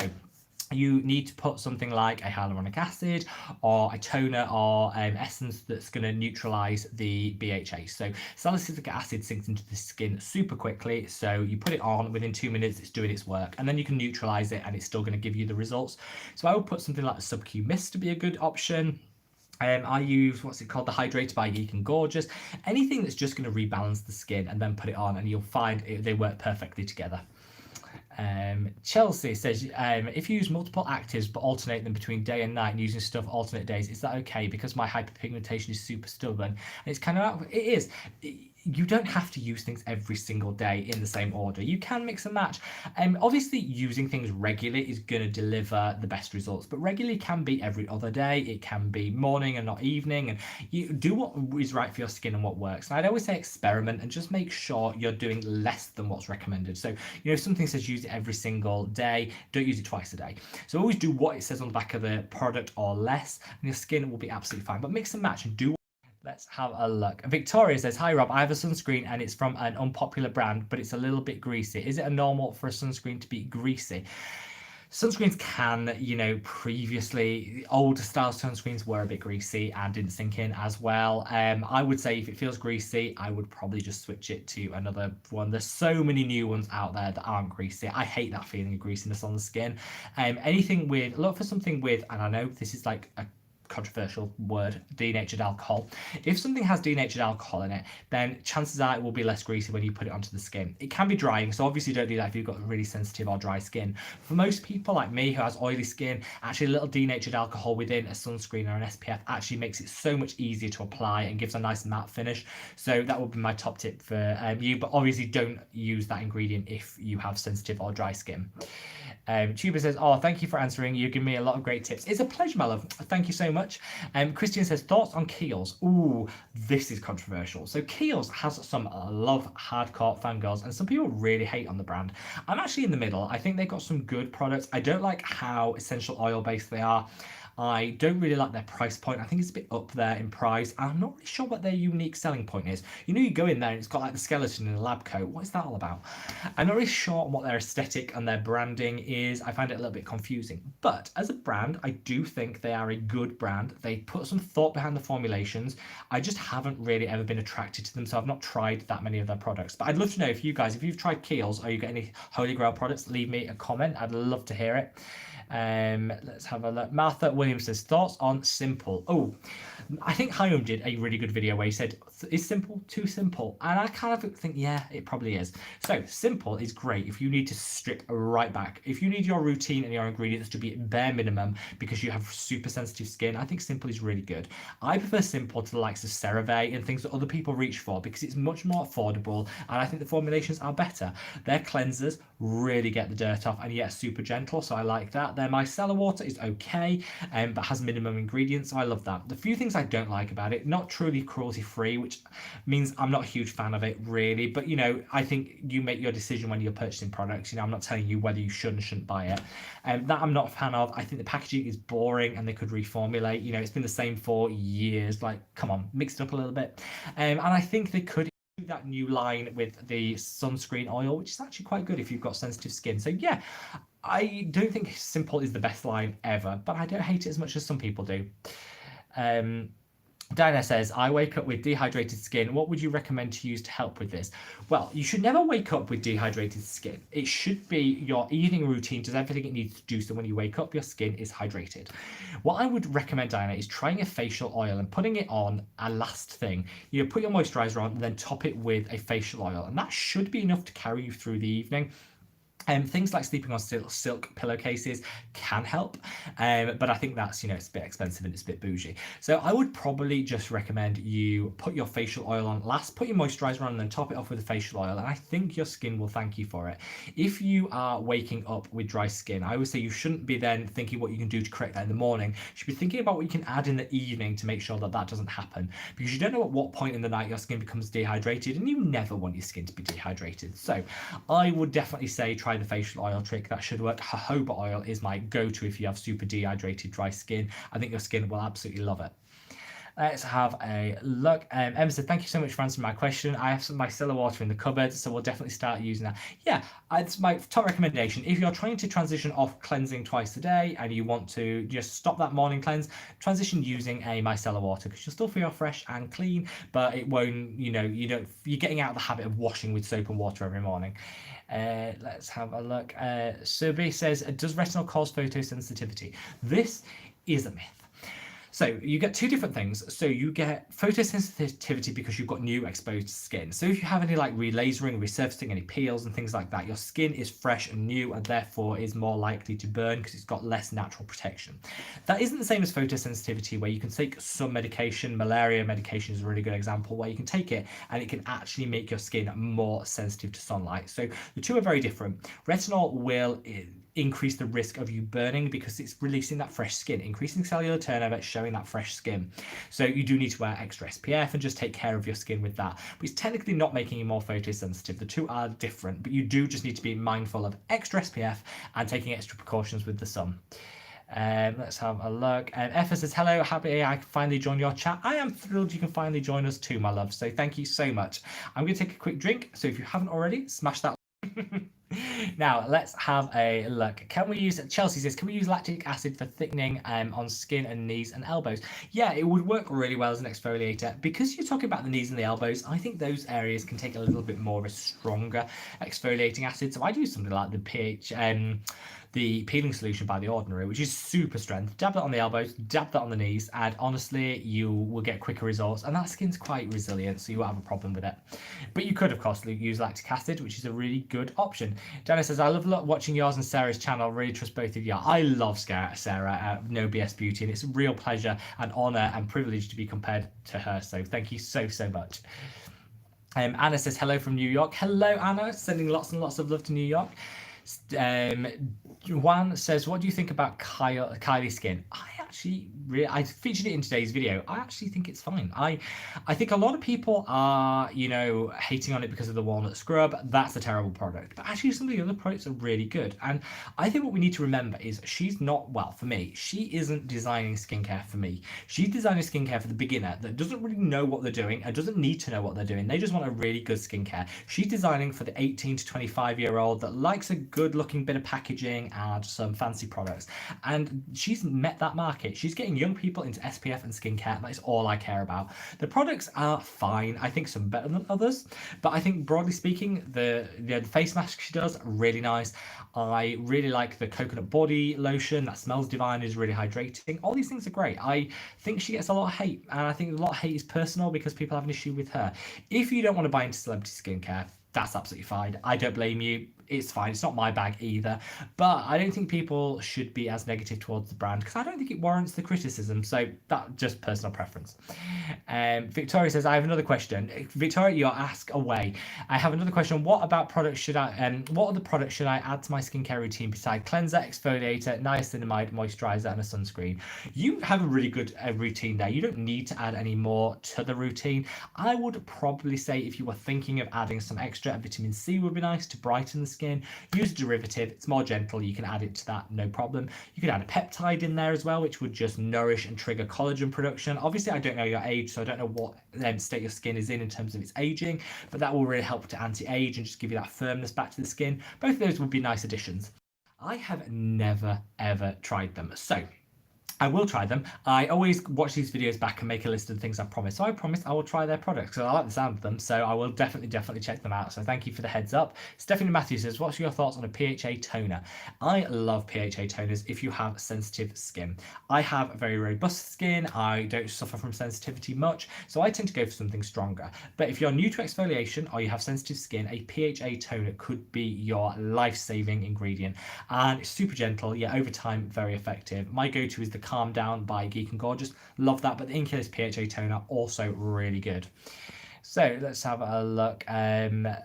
you need to put something like a hyaluronic acid or a toner or essence that's going to neutralize the BHA. So salicylic acid sinks into the skin super quickly, so you put it on, within 2 minutes it's doing its work, and then you can neutralize it and it's still going to give you the results. So I would put something like a sub-Q mist to be a good option. I use, what's it called, the Hydrator by Geek and Gorgeous. Anything that's just going to rebalance the skin, and then put it on and you'll find they work perfectly together. Chelsea says, if you use multiple actives but alternate them between day and night and using stuff alternate days, is that okay? Because my hyperpigmentation is super stubborn. And it's kind of, it is. You don't have to use things every single day in the same order. You can mix and match. Obviously, using things regularly is going to deliver the best results, but regularly can be every other day. It can be morning and not evening, and you do what is right for your skin and what works. And I'd always say experiment and just make sure you're doing less than what's recommended. So, if something says use it every single day, don't use it twice a day. So always do what it says on the back of the product or less, and your skin will be absolutely fine. But mix and match and do. Let's have a look. Victoria says, hi Rob, I have a sunscreen and it's from an unpopular brand, but it's a little bit greasy. Is it normal for a sunscreen to be greasy? Sunscreens can, previously, older style sunscreens were a bit greasy and didn't sink in as well. I would say if it feels greasy, I would probably just switch it to another one. There's so many new ones out there that aren't greasy. I hate that feeling of greasiness on the skin. Look for something with, and I know this is like a controversial word, denatured alcohol. If something has denatured alcohol in it, then chances are it will be less greasy when you put it onto the skin. It can be drying, so obviously don't do that if you've got really sensitive or dry skin. For most people like me who has oily skin, actually a little denatured alcohol within a sunscreen or an SPF actually makes it so much easier to apply and gives a nice matte finish. So that would be my top tip for you, but obviously don't use that ingredient if you have sensitive or dry skin. Tuba says, oh, thank you for answering. You give me a lot of great tips. It's a pleasure, my love. Thank you so much. Christian says, thoughts on Kiehl's? Ooh, this is controversial. So Kiehl's has some love hardcore fangirls, and some people really hate on the brand. I'm actually in the middle. I think they've got some good products. I don't like how essential oil based they are. I don't really like their price point. I think it's a bit up there in price. I'm not really sure what their unique selling point is. You go in there and it's got like the skeleton in a lab coat. What is that all about? I'm not really sure what their aesthetic and their branding is. I find it a little bit confusing. But as a brand, I do think they are a good brand. They put some thought behind the formulations. I just haven't really ever been attracted to them, so I've not tried that many of their products. But I'd love to know if you've tried Kiehl's or you get any Holy Grail products, leave me a comment. I'd love to hear it. Let's have a look. Martha Williams says, thoughts on Simple? Oh, I think Hyam did a really good video where he said, is Simple too simple? And I kind of think, yeah, it probably is. So Simple is great if you need to strip right back. If you need your routine and your ingredients to be bare minimum because you have super sensitive skin, I think Simple is really good. I prefer Simple to the likes of CeraVe and things that other people reach for because it's much more affordable, and I think the formulations are better. Their cleansers really get the dirt off and yet super gentle, so I like that. Their micellar water is okay, but has minimum ingredients, so I love that. The few things I don't like about it, not truly cruelty free, which means I'm not a huge fan of it really, but I think you make your decision when you're purchasing products. I'm not telling you whether you should and shouldn't buy it. That I'm not a fan of. I think the packaging is boring and they could reformulate. It's been the same for years. Like, come on, mix it up a little bit. And I think they could do that new line with the sunscreen oil, which is actually quite good if you've got sensitive skin. So yeah, I don't think Simple is the best line ever, but I don't hate it as much as some people do. Diana says, I wake up with dehydrated skin. What would you recommend to use to help with this? Well, you should never wake up with dehydrated skin. It should be your evening routine does everything it needs to do so when you wake up, your skin is hydrated. What I would recommend, Diana, is trying a facial oil and putting it on a last thing. Put your moisturizer on and then top it with a facial oil. And that should be enough to carry you through the evening. Things like sleeping on silk pillowcases can help, but I think that's, it's a bit expensive and it's a bit bougie. So I would probably just recommend you put your facial oil on last, put your moisturizer on, and then top it off with a facial oil, and I think your skin will thank you for it. If you are waking up with dry skin, I always say you shouldn't be then thinking what you can do to correct that in the morning. You should be thinking about what you can add in the evening to make sure that that doesn't happen, because you don't know at what point in the night your skin becomes dehydrated, and you never want your skin to be dehydrated. So I would definitely say try the facial oil trick. That should work. Jojoba oil is my go-to if you have super dehydrated dry skin. I think your skin will absolutely love it. Let's have a look. Emma said, thank you so much for answering my question. I have some micellar water in the cupboard, so we'll definitely start using that. Yeah, it's my top recommendation. If you're trying to transition off cleansing twice a day and you want to just stop that morning cleanse, transition using a micellar water because you'll still feel fresh and clean, but it won't, you're getting out of the habit of washing with soap and water every morning. Let's have a look. Survey says, does retinol cause photosensitivity? This is a myth. So you get two different things. So you get photosensitivity because you've got new exposed skin. So if you have any like relasering, resurfacing, any peels and things like that, your skin is fresh and new and therefore is more likely to burn because it's got less natural protection. That isn't the same as photosensitivity where you can take some medication. Malaria medication is a really good example where you can take it and it can actually make your skin more sensitive to sunlight. So the two are very different. Retinol will increase the risk of you burning because it's releasing that fresh skin, increasing cellular turnover, showing that fresh skin. So you do need to wear extra SPF and just take care of your skin with that. But it's technically not making you more photosensitive. The two are different, but you do just need to be mindful of extra SPF and taking extra precautions with the sun. Let's have a look. Effa says, hello, happy I can finally join your chat. I am thrilled you can finally join us too, my love. So thank you so much. I'm going to take a quick drink. So if you haven't already, smash that. Now let's have a look. Can we use, Chelsea says, can we use lactic acid for thickening on skin and knees and elbows? Yeah, it would work really well as an exfoliator. Because you're talking about the knees and the elbows, I think those areas can take a little bit more of a stronger exfoliating acid. So I'd use something like the peeling solution by The Ordinary, which is super strength. Dab that on the elbows, dab that on the knees, and honestly, you will get quicker results. And that skin's quite resilient, so you won't have a problem with it. But you could, of course, use lactic acid, which is a really good option. Janice says, I love watching yours and Sarah's channel. Really trust both of you. I love Sarah at No BS Beauty, and it's a real pleasure and honour and privilege to be compared to her. So thank you so, so much. Anna says, hello from New York. Hello, Anna. Sending lots and lots of love to New York. Juan says, what do you think about Kylie's skin? I featured it in today's video. I actually think it's fine. I think a lot of people are, hating on it because of the walnut scrub. That's a terrible product. But actually some of the other products are really good. And I think what we need to remember is she's not, well, for me, she isn't designing skincare for me. She's designing skincare for the beginner that doesn't really know what they're doing and doesn't need to know what they're doing. They just want a really good skincare. She's designing for the 18 to 25-year-old that likes a good looking bit of packaging and some fancy products. And she's met that market. She's getting young people into SPF and skincare. That is all I care about. The products are fine. I think some better than others, but I think broadly speaking, the face mask she does really nice. I really like the coconut body lotion that smells divine, is really hydrating. All these things are great. I think she gets a lot of hate, and I think a lot of hate is personal because people have an issue with her. If you don't want to buy into celebrity skincare, that's absolutely fine. I don't blame you. It's fine. It's not my bag either. But I don't think people should be as negative towards the brand because I don't think it warrants the criticism. So that's just personal preference. Victoria says, I have another question. Victoria, you ask away. I have another question. What other products should I add to my skincare routine besides cleanser, exfoliator, niacinamide, moisturizer, and a sunscreen? You have a really good routine there. You don't need to add any more to the routine. I would probably say if you were thinking of adding some extra, vitamin C would be nice to brighten the skin. Use a derivative. It's more gentle. You can add it to that, no problem. You could add a peptide in there as well, which would just nourish and trigger collagen production. Obviously, I don't know your age, so I don't know what state your skin is in terms of its aging, but that will really help to anti-age and just give you that firmness back to the skin. Both of those would be nice additions. I have never, ever tried them. So I will try them. I always watch these videos back and make a list of things I promise. So I promise I will try their products because I like the sound of them. So I will definitely check them out. So thank you for the heads up. Stephanie Matthews says, what's your thoughts on a PHA toner? I love PHA toners if you have sensitive skin. I have very robust skin. I don't suffer from sensitivity much. So I tend to go for something stronger. But if you're new to exfoliation or you have sensitive skin, a PHA toner could be your life-saving ingredient. And it's super gentle. Yeah, over time, very effective. My go-to is the Calm Down by Geek and Gorgeous. Love that, but the Inculus PHA toner also really good. So let's have a look. I've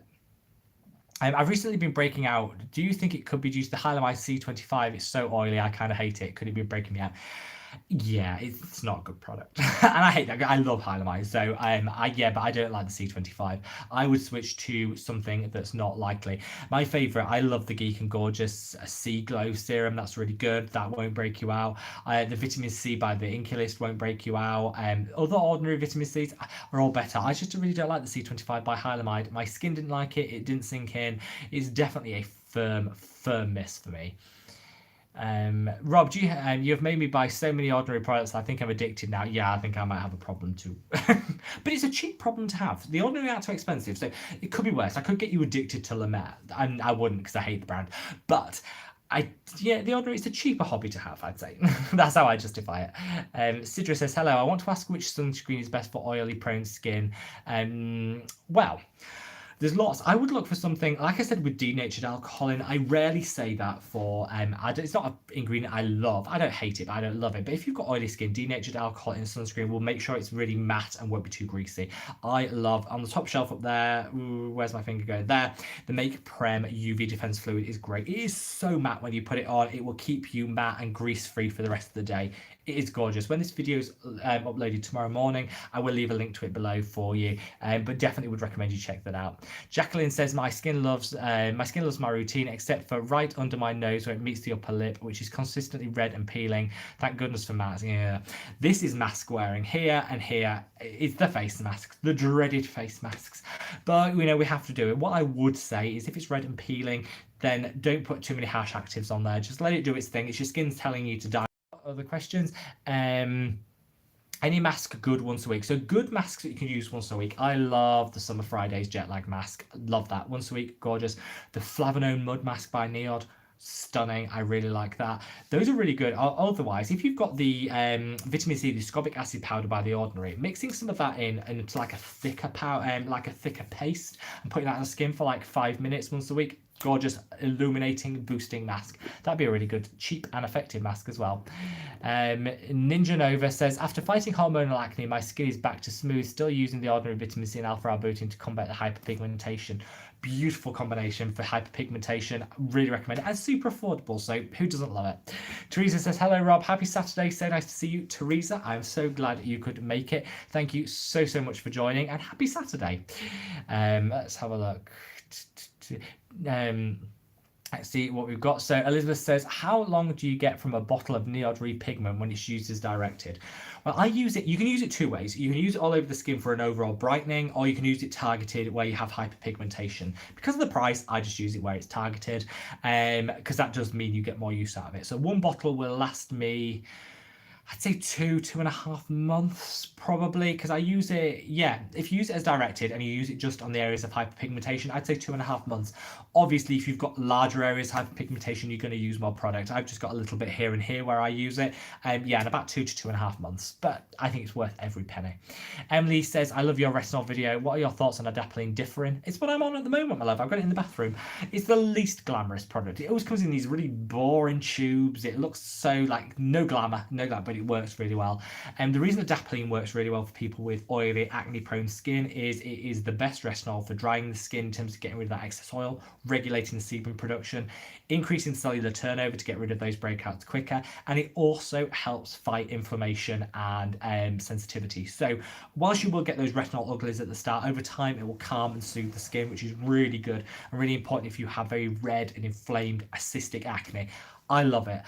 recently been breaking out. Do you think it could be due to the Hylamide C25? It's so oily, I kind of hate it. Could it be breaking me out? Yeah, it's not a good product, and I hate that. I love Hylamine, so but I don't like the C25. I would switch to something that's not likely. My favorite, I love the Geek and Gorgeous C Glow serum. That's really good. That won't break you out. The vitamin C by the Inculist won't break you out. Other ordinary vitamin C's are all better. I just really don't like the C25 by Hylamide. My skin didn't like it. It didn't sink in. It's definitely a firm miss for me. Rob, do you you've made me buy so many ordinary products. I think I'm addicted now. Yeah, I think I might have a problem too. But it's a cheap problem to have. The ordinary aren't too expensive, so it could be worse. I could get you addicted to La Mer, and I wouldn't because I hate the brand. But the ordinary is a cheaper hobby to have, I'd say. That's how I justify it. Sidra says, hello, I want to ask which sunscreen is best for oily prone skin. Well, there's lots. I would look for something, like I said, with denatured alcohol in. I rarely say that for, it's not an ingredient I love. I don't hate it, but I don't love it. But if you've got oily skin, denatured alcohol in sunscreen will make sure it's really matte and won't be too greasy. I love, on the top shelf up there, where's my finger going? There, the Make Prem UV Defense Fluid is great. It is so matte when you put it on. It will keep you matte and grease-free for the rest of the day. It is gorgeous. When this video is uploaded tomorrow morning, I will leave a link to it below for you, but definitely would recommend you check that out. Jacqueline says, my skin loves my routine, except for right under my nose where it meets the upper lip, which is consistently red and peeling. Thank goodness for masks. Yeah, this is mask wearing here and here. It's the face masks, the dreaded face masks, but we have to do it. What I would say is, if it's red and peeling, then don't put too many harsh actives on there. Just let it do its thing. It's your skin's telling you to die. Other questions? Any mask good once a week? So good masks that you can use once a week. I love the Summer Fridays jet lag mask. Love that. Once a week, gorgeous. The Flavanone mud mask by Neod, stunning. I really like that. Those are really good. Otherwise, if you've got the vitamin C, the ascorbic acid powder by The Ordinary, mixing some of that in into like a thicker powder, like a thicker paste, and putting that on the skin for like 5 minutes once a week. Gorgeous, illuminating, boosting mask. That'd be a really good, cheap and effective mask as well. Ninja Nova says, after fighting hormonal acne, my skin is back to smooth, still using The Ordinary vitamin C and alpha-arbutin to combat the hyperpigmentation. Beautiful combination for hyperpigmentation. Really recommend it. And super affordable, so who doesn't love it? Teresa says, hello Rob, happy Saturday. So nice to see you. Teresa, I'm so glad you could make it. Thank you so much for joining, and happy Saturday. Let's have a look. Let's see what we've got. So Elizabeth says, how long do you get from a bottle of Neod Repigment when it's used as directed? Well, I use it, you can use it two ways. You can use it all over the skin for an overall brightening, or you can use it targeted where you have hyperpigmentation. Because of the price, I just use it where it's targeted, because that does mean you get more use out of it. So one bottle will last me, I'd say 2.5 months probably, because I use it, if you use it as directed and you use it just on the areas of hyperpigmentation, I'd say 2.5 months. Obviously, if you've got larger areas of hyperpigmentation, you're going to use more product. I've just got a little bit here and here where I use it. In about 2 to 2.5 months, but I think it's worth every penny. Emily says, I love your retinol video. What are your thoughts on adapalene differing? It's what I'm on at the moment, my love. I've got it in the bathroom. It's the least glamorous product. It always comes in these really boring tubes. It looks so like no glamour, but it works really well. And the reason adapalene works really well for people with oily, acne-prone skin is it is the best retinol for drying the skin in terms of getting rid of that excess oil, regulating the sebum production, increasing cellular turnover to get rid of those breakouts quicker, and it also helps fight inflammation and sensitivity. So whilst you will get those retinol uglies at the start, over time it will calm and soothe the skin, which is really good and really important if you have very red and inflamed cystic acne. I love it.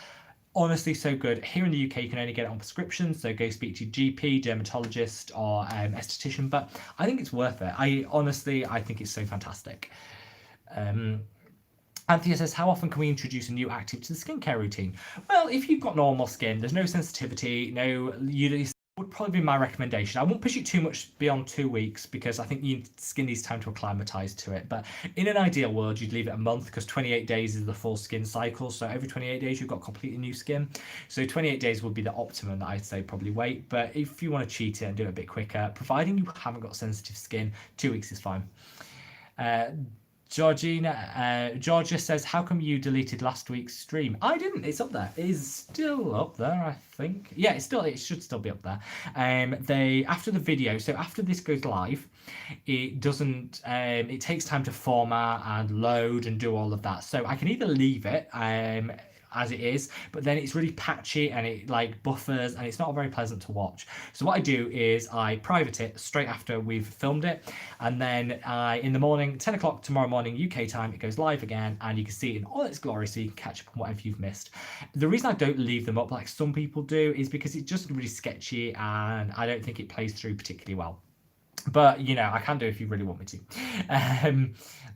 Honestly, so good. Here in the UK, you can only get it on prescription, so go speak to your GP, dermatologist, or esthetician, but I think it's worth it. I think it's so fantastic. Anthea says, how often can we introduce a new active to the skincare routine? Well, if you've got normal skin, there's no sensitivity, would probably be my recommendation. I won't push it too much beyond 2 weeks, because I think your skin needs time to acclimatise to it. But in an ideal world, you'd leave it a month, because 28 days is the full skin cycle. So every 28 days, you've got completely new skin. So 28 days would be the optimum that I'd say probably wait. But if you want to cheat it and do it a bit quicker, providing you haven't got sensitive skin, 2 weeks is fine. Georgia says, how come you deleted last week's stream? I didn't. It's up there. It is still up there, I think. Yeah, it should still be up there. After the video, so after this goes live, it doesn't, it takes time to format and load and do all of that. So I can either leave it as it is, but then it's really patchy and it like buffers and it's not very pleasant to watch. So what I do is I private it straight after we've filmed it, and then in the morning, 10 o'clock tomorrow morning UK time, it goes live again and you can see it in all its glory, so you can catch up on whatever you've missed. The reason I don't leave them up like some people do is because it's just really sketchy and I don't think it plays through particularly well. But, you know, I can do if you really want me to.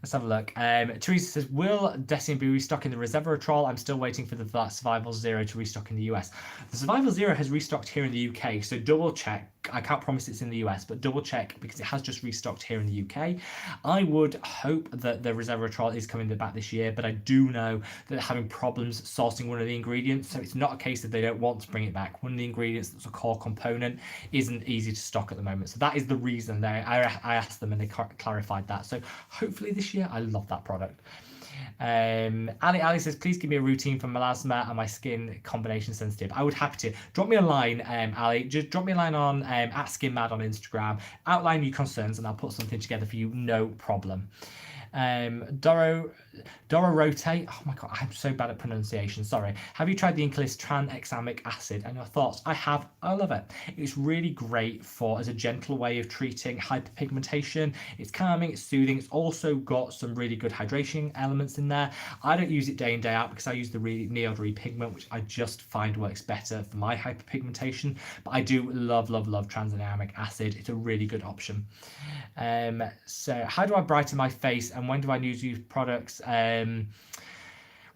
Let's have a look. Teresa says, will Destiny be restocking the resveratrol? I'm still waiting for the Survival Zero to restock in the US. The Survival Zero has restocked here in the UK, so double check. I can't promise it's in the US, but double check because it has just restocked here in the UK. I would hope that the resveratrol is coming back this year, but I do know that they're having problems sourcing one of the ingredients, so it's not a case that they don't want to bring it back. One of the ingredients that's a core component isn't easy to stock at the moment, so that is the reason I asked them and they clarified that. So hopefully this year. I love that product. Ali says, please give me a routine for melasma and my skin combination sensitive. I would happy to. Drop me a line, Ali. Just drop me a line on @skinmad on Instagram. Outline your concerns and I'll put something together for you. No problem. Doro Rotate. Oh my god, I'm so bad at pronunciation. Sorry. Have you tried the Inclis tranexamic acid and your thoughts? I have. I love it. It's really great as a gentle way of treating hyperpigmentation. It's calming, it's soothing. It's also got some really good hydration elements in there. I don't use it day in, day out because I use the Neod Repigment, which I just find works better for my hyperpigmentation. But I do love tranexamic acid. It's a really good option. So how do I brighten my face and when do I use products?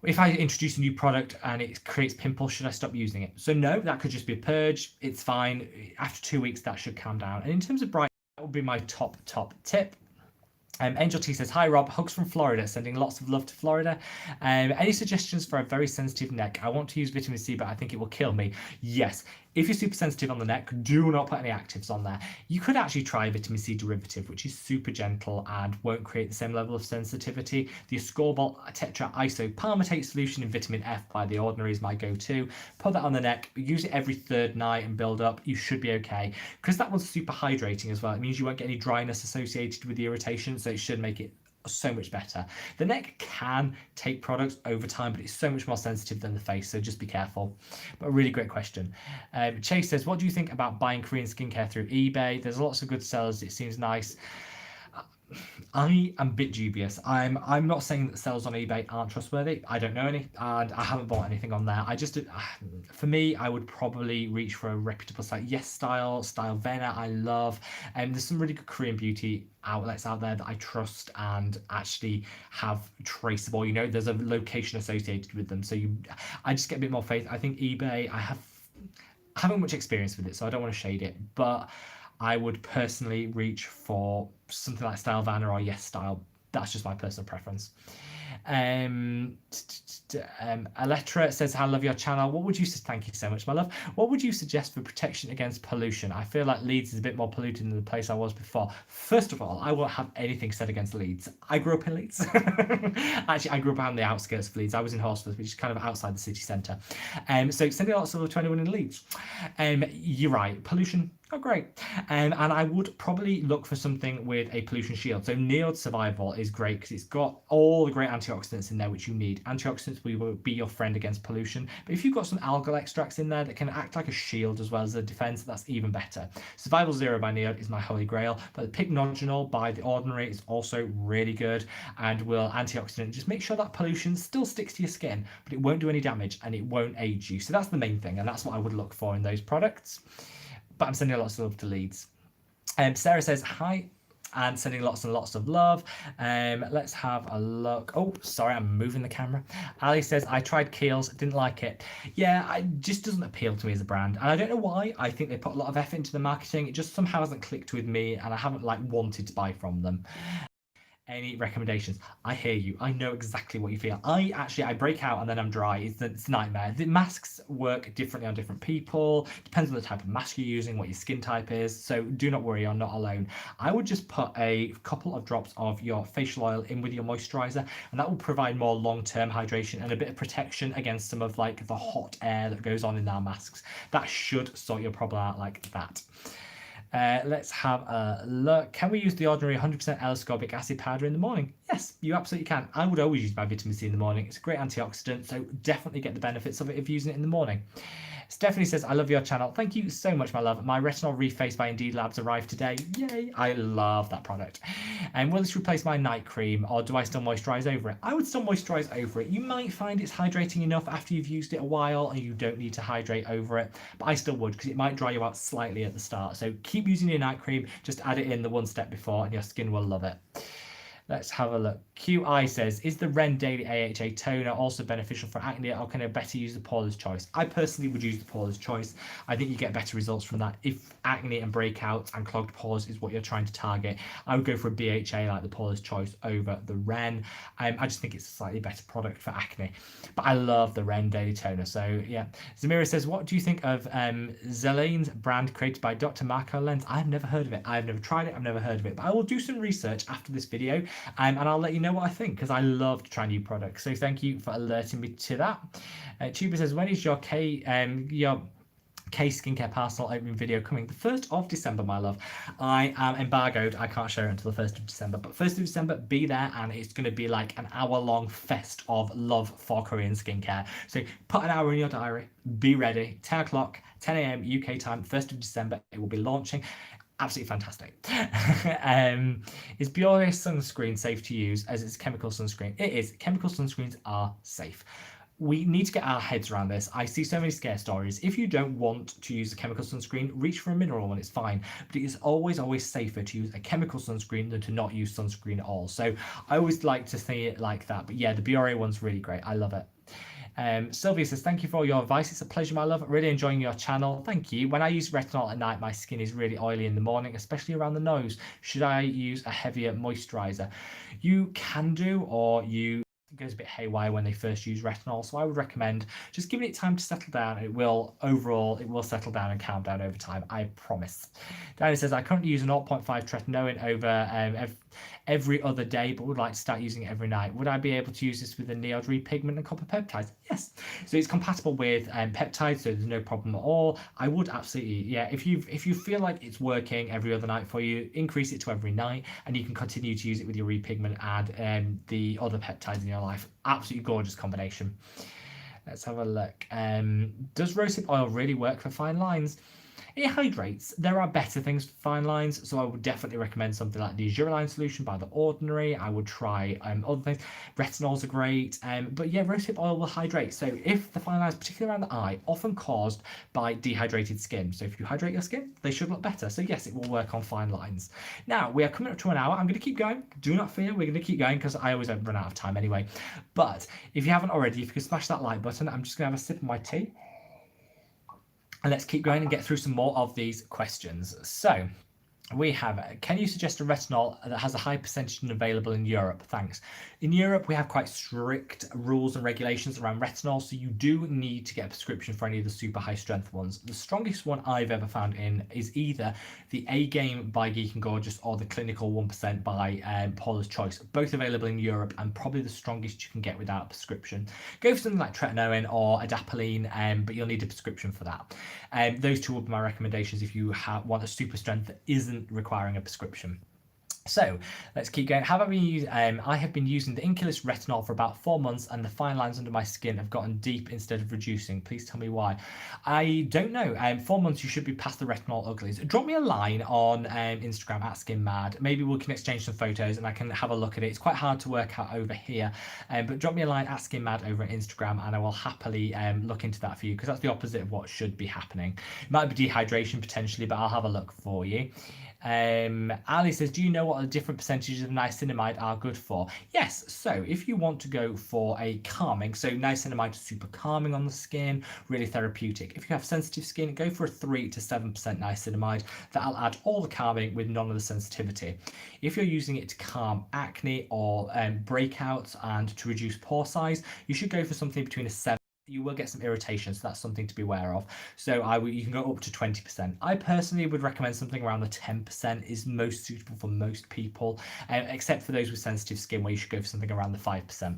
If I introduce a new product and it creates pimples, should I stop using it? So no, that could just be a purge. It's fine. After 2 weeks, that should calm down. And in terms of bright, that would be my top tip. Angel T says, hi Rob, hugs from Florida, sending lots of love to Florida. Any suggestions for a very sensitive neck? I want to use vitamin C, but I think it will kill me. Yes, if you're super sensitive on the neck, do not put any actives on there. You could actually try a vitamin C derivative, which is super gentle and won't create the same level of sensitivity. The ascorbate tetra isopalmitate solution in vitamin F by The Ordinary is my go-to. Put that on the neck, use it every third night and build up. You should be okay. Because that one's super hydrating as well. It means you won't get any dryness associated with the irritation, so it should make it so much better. The neck can take products over time, but it's so much more sensitive than the face, so just be careful. But a really great question. Chase says, what do you think about buying Korean skincare through eBay? There's lots of good sellers. It seems nice. I am a bit dubious. I'm not saying that sales on eBay aren't trustworthy. I don't know any, and I haven't bought anything on there. For me, I would probably reach for a reputable site. Yes Style Vena, I love. And there's some really good Korean beauty outlets out there that I trust and actually have traceable. You know, there's a location associated with them, so I just get a bit more faith. I think eBay, I haven't much experience with it, so I don't want to shade it, but I would personally reach for something like Style Vanna or Yes Style. That's just my personal preference. Aletra says, I love your channel. What would you say? Thank you so much, my love. What would you suggest for protection against pollution? I feel like Leeds is a bit more polluted than the place I was before. First of all, I won't have anything said against Leeds. I grew up in Leeds. Actually, I grew up on the outskirts of Leeds. I was in Horsforth, which is kind of outside the city centre. So sending lots of love to anyone in Leeds. You're right. Pollution. Oh, great. And I would probably look for something with a pollution shield. So Neod Survival is great because it's got all the great antioxidants in there which you need. Antioxidants will be your friend against pollution. But if you've got some algal extracts in there that can act like a shield as well as a defense, that's even better. Survival Zero by Neod is my holy grail. But the Pignogenol by The Ordinary is also really good and will antioxidant. Just make sure that pollution still sticks to your skin, but it won't do any damage and it won't age you. So that's the main thing, and that's what I would look for in those products. But I'm sending lots of love to Leeds. Sarah says, hi, and sending lots and lots of love. Let's have a look. Oh, sorry, I'm moving the camera. Ali says, I tried Kiehl's, didn't like it. Yeah, it just doesn't appeal to me as a brand. And I don't know why. I think they put a lot of effort into the marketing. It just somehow hasn't clicked with me, and I haven't wanted to buy from them. Any recommendations? I hear you. I know exactly what you feel. I break out and then I'm dry. It's a nightmare. The masks work differently on different people. Depends on the type of mask you're using, what your skin type is. So do not worry, you're not alone. I would just put a couple of drops of your facial oil in with your moisturizer, and that will provide more long-term hydration and a bit of protection against some of the hot air that goes on in our masks. That should sort your problem out like that. Let's have a look. Can we use the ordinary 100% L-ascorbic acid powder in the morning? Yes, you absolutely can. I would always use my vitamin C in the morning. It's a great antioxidant, so definitely get the benefits of it if using it in the morning. Stephanie says, I love your channel. Thank you so much, my love. My retinol reface by Indeed Labs arrived today. Yay! I love that product. And will this replace my night cream, or do I still moisturize over it? I would still moisturize over it. You might find it's hydrating enough after you've used it a while and you don't need to hydrate over it, but I still would, because it might dry you out slightly at the start. So keep using your night cream, just add it in the one step before and your skin will love it. Let's have a look. QI says, is the Ren Daily AHA toner also beneficial for acne, or can I better use the Paula's Choice? I personally would use the Paula's Choice. I think you get better results from that. If acne and breakouts and clogged pores is what you're trying to target, I would go for a BHA like the Paula's Choice over the Ren. I just think it's a slightly better product for acne. But I love the Ren Daily Toner. So yeah. Zamira says, what do you think of Zelene's brand created by Dr. Marco Lenz? I've never heard of it. I've never tried it. I've never heard of it. But I will do some research after this video. And I'll let you know what I think, because I love to try new products. So thank you for alerting me to that. Tuber says, when is your K skincare parcel opening video coming? The 1st of December, my love. I am embargoed. I can't share it until the 1st of December. But 1st of December, be there, and it's going to be like an hour-long fest of love for Korean skincare. So put an hour in your diary. Be ready. 10 o'clock, 10 a.m. UK time, 1st of December. It will be launching. Absolutely fantastic. Is Biore sunscreen safe to use as it's chemical sunscreen? It is. Chemical sunscreens are safe. We need to get our heads around this. I see so many scare stories. If you don't want to use a chemical sunscreen, reach for a mineral one, it's fine. But it is always safer to use a chemical sunscreen than to not use sunscreen at all. So I always like to say it like that. But yeah, the Biore one's really great. I love it. Sylvia says, thank you for all your advice. It's a pleasure, my love. Really enjoying your channel. Thank you. When I use retinol at night, my skin is really oily in the morning, especially around the nose. Should I use a heavier moisturizer? You can do, or it goes a bit haywire when they first use retinol. So I would recommend just giving it time to settle down. It will settle down and calm down over time. I promise. Danny says, I currently use a 0.5 tretinoin over every other day, but would like to start using it every night. Would I be able to use this with the Neod repigment and copper peptides? Yes. So it's compatible with peptides, so there's no problem at all. I would absolutely, yeah. If you feel like it's working every other night for you, increase it to every night, and you can continue to use it with your repigment and the other peptides in your life. Absolutely gorgeous combination. Let's have a look. Does rosehip oil really work for fine lines? It hydrates. There are better things for fine lines, so I would definitely recommend something like the Azuraline solution by The Ordinary. I would try other things. Retinols are great, but yeah, rosehip oil will hydrate. So if the fine lines, particularly around the eye, often caused by dehydrated skin. So if you hydrate your skin, they should look better. So yes, it will work on fine lines. Now, we are coming up to an hour. I'm going to keep going. Do not fear, we're going to keep going because I always run out of time anyway. But if you haven't already, if you could smash that like button, I'm just going to have a sip of my tea. And let's keep going and get through some more of these questions. So we have, can you suggest a retinol that has a high percentage available in Europe? Thanks. In Europe, we have quite strict rules and regulations around retinol, so you do need to get a prescription for any of the super high strength ones. The strongest one I've ever found is either the A Game by Geek and Gorgeous or the Clinical 1% by Paula's Choice, both available in Europe and probably the strongest you can get without a prescription. Go for something like tretinoin or adapalene, but you'll need a prescription for that. Those two would be my recommendations if you want a super strength that isn't requiring a prescription. So let's keep going. Have I been using? I have been using the Inculus retinol for about 4 months, and the fine lines under my skin have gotten deep instead of reducing. Please tell me why. I don't know. 4 months, you should be past the retinol uglies. Drop me a line on Instagram at SkinMad. Maybe we can exchange some photos and I can have a look at it. It's quite hard to work out over here, but drop me a line at SkinMad over at Instagram, and I will happily look into that for you, because that's the opposite of what should be happening. It might be dehydration potentially, but I'll have a look for you. Ali says, do you know what the different percentages of niacinamide are good for? Yes, so if you want to go for a calming, so niacinamide is super calming on the skin, really therapeutic. If you have sensitive skin, go for a 3 to 7% niacinamide. That'll add all the calming with none of the sensitivity. If you're using it to calm acne or breakouts and to reduce pore size, you should go for something between a 7. You will get some irritation, so that's something to be aware of. So you can go up to 20%. I personally would recommend something around the 10% is most suitable for most people, except for those with sensitive skin, where you should go for something around the 5%.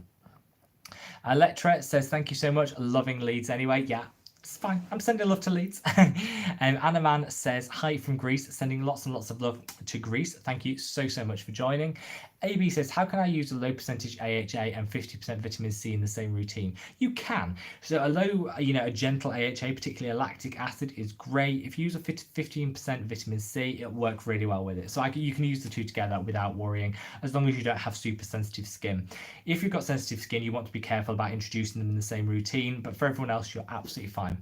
Electra says, thank you so much. Loving leads anyway. Yeah, It's fine. I'm sending love to Leeds. Anaman says, hi from Greece, sending lots and lots of love to Greece. Thank you so much for joining. AB says, how can I use a low percentage AHA and 50% vitamin C in the same routine? You can. So a low, a gentle AHA, particularly a lactic acid, is great. If you use a 15% vitamin C, it'll work really well with it. So you can use the two together without worrying, as long as you don't have super sensitive skin. If you've got sensitive skin, you want to be careful about introducing them in the same routine, but for everyone else, you're absolutely fine.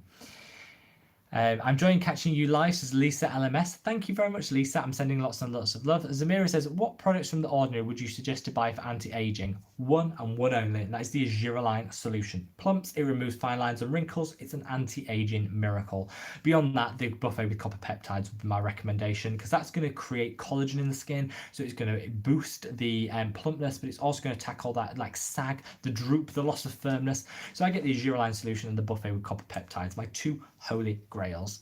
I'm enjoying catching you live, says Lisa LMS. Thank you very much, Lisa. I'm sending lots and lots of love. Zamira says, what products from The Ordinary would you suggest to buy for anti-aging? One and one only, and that is the Azuraline solution. Plumps, it removes fine lines and wrinkles. It's an anti-aging miracle. Beyond that, the buffet with copper peptides would be my recommendation, because that's going to create collagen in the skin, so it's going to boost the plumpness, but it's also going to tackle that like sag, the droop, the loss of firmness. So I get the Azuraline solution and the buffet with copper peptides, my two holy grails.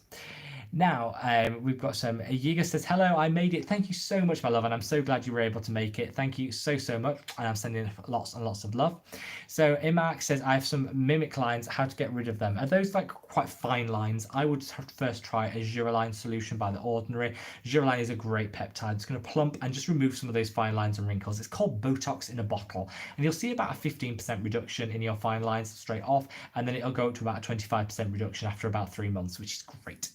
Now, we've got some. Yiga says, hello, I made it. Thank you so much, my love, and I'm so glad you were able to make it. Thank you so much, and I'm sending lots and lots of love. So Imark says, I have some mimic lines, how to get rid of them. Are those like quite fine lines? I would first try a Azuraline solution by The Ordinary. Azuraline is a great peptide. It's going to plump and just remove some of those fine lines and wrinkles. It's called Botox in a bottle, and you'll see about a 15% reduction in your fine lines straight off, and then it'll go up to about a 25% reduction after about 3 months, which is great.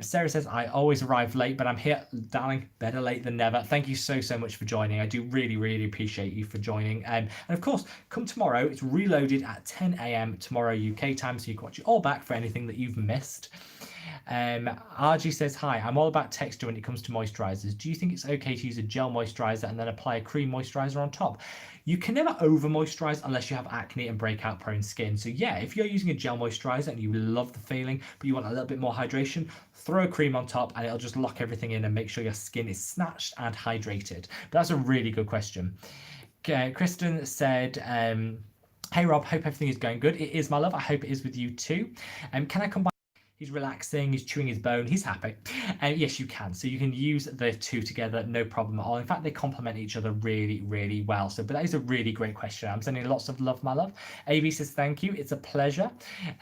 Sarah says, I always arrive late, but I'm here, darling. Better late than never. Thank you so much for joining. I do really appreciate you for joining. And of course, come tomorrow. It's reloaded at 10 a.m. tomorrow UK time, so you can watch it all back for anything that you've missed. RG says, hi, I'm all about texture when it comes to moisturizers. Do you think it's okay to use a gel moisturizer and then apply a cream moisturizer on top? You can never over moisturize unless you have acne and breakout prone skin. So yeah, if you're using a gel moisturizer and you love the feeling, but you want a little bit more hydration, throw a cream on top and it'll just lock everything in and make sure your skin is snatched and hydrated. But that's a really good question. Okay, Kristen said, hey Rob, hope everything is going good. It is, my love. I hope it is with you too. Can I come by? He's relaxing, he's chewing his bone, he's happy. And yes, you can. So you can use the two together, no problem at all. In fact, they complement each other really well. So, but that is a really great question. I'm sending lots of love, my love. AB says, thank you. It's a pleasure.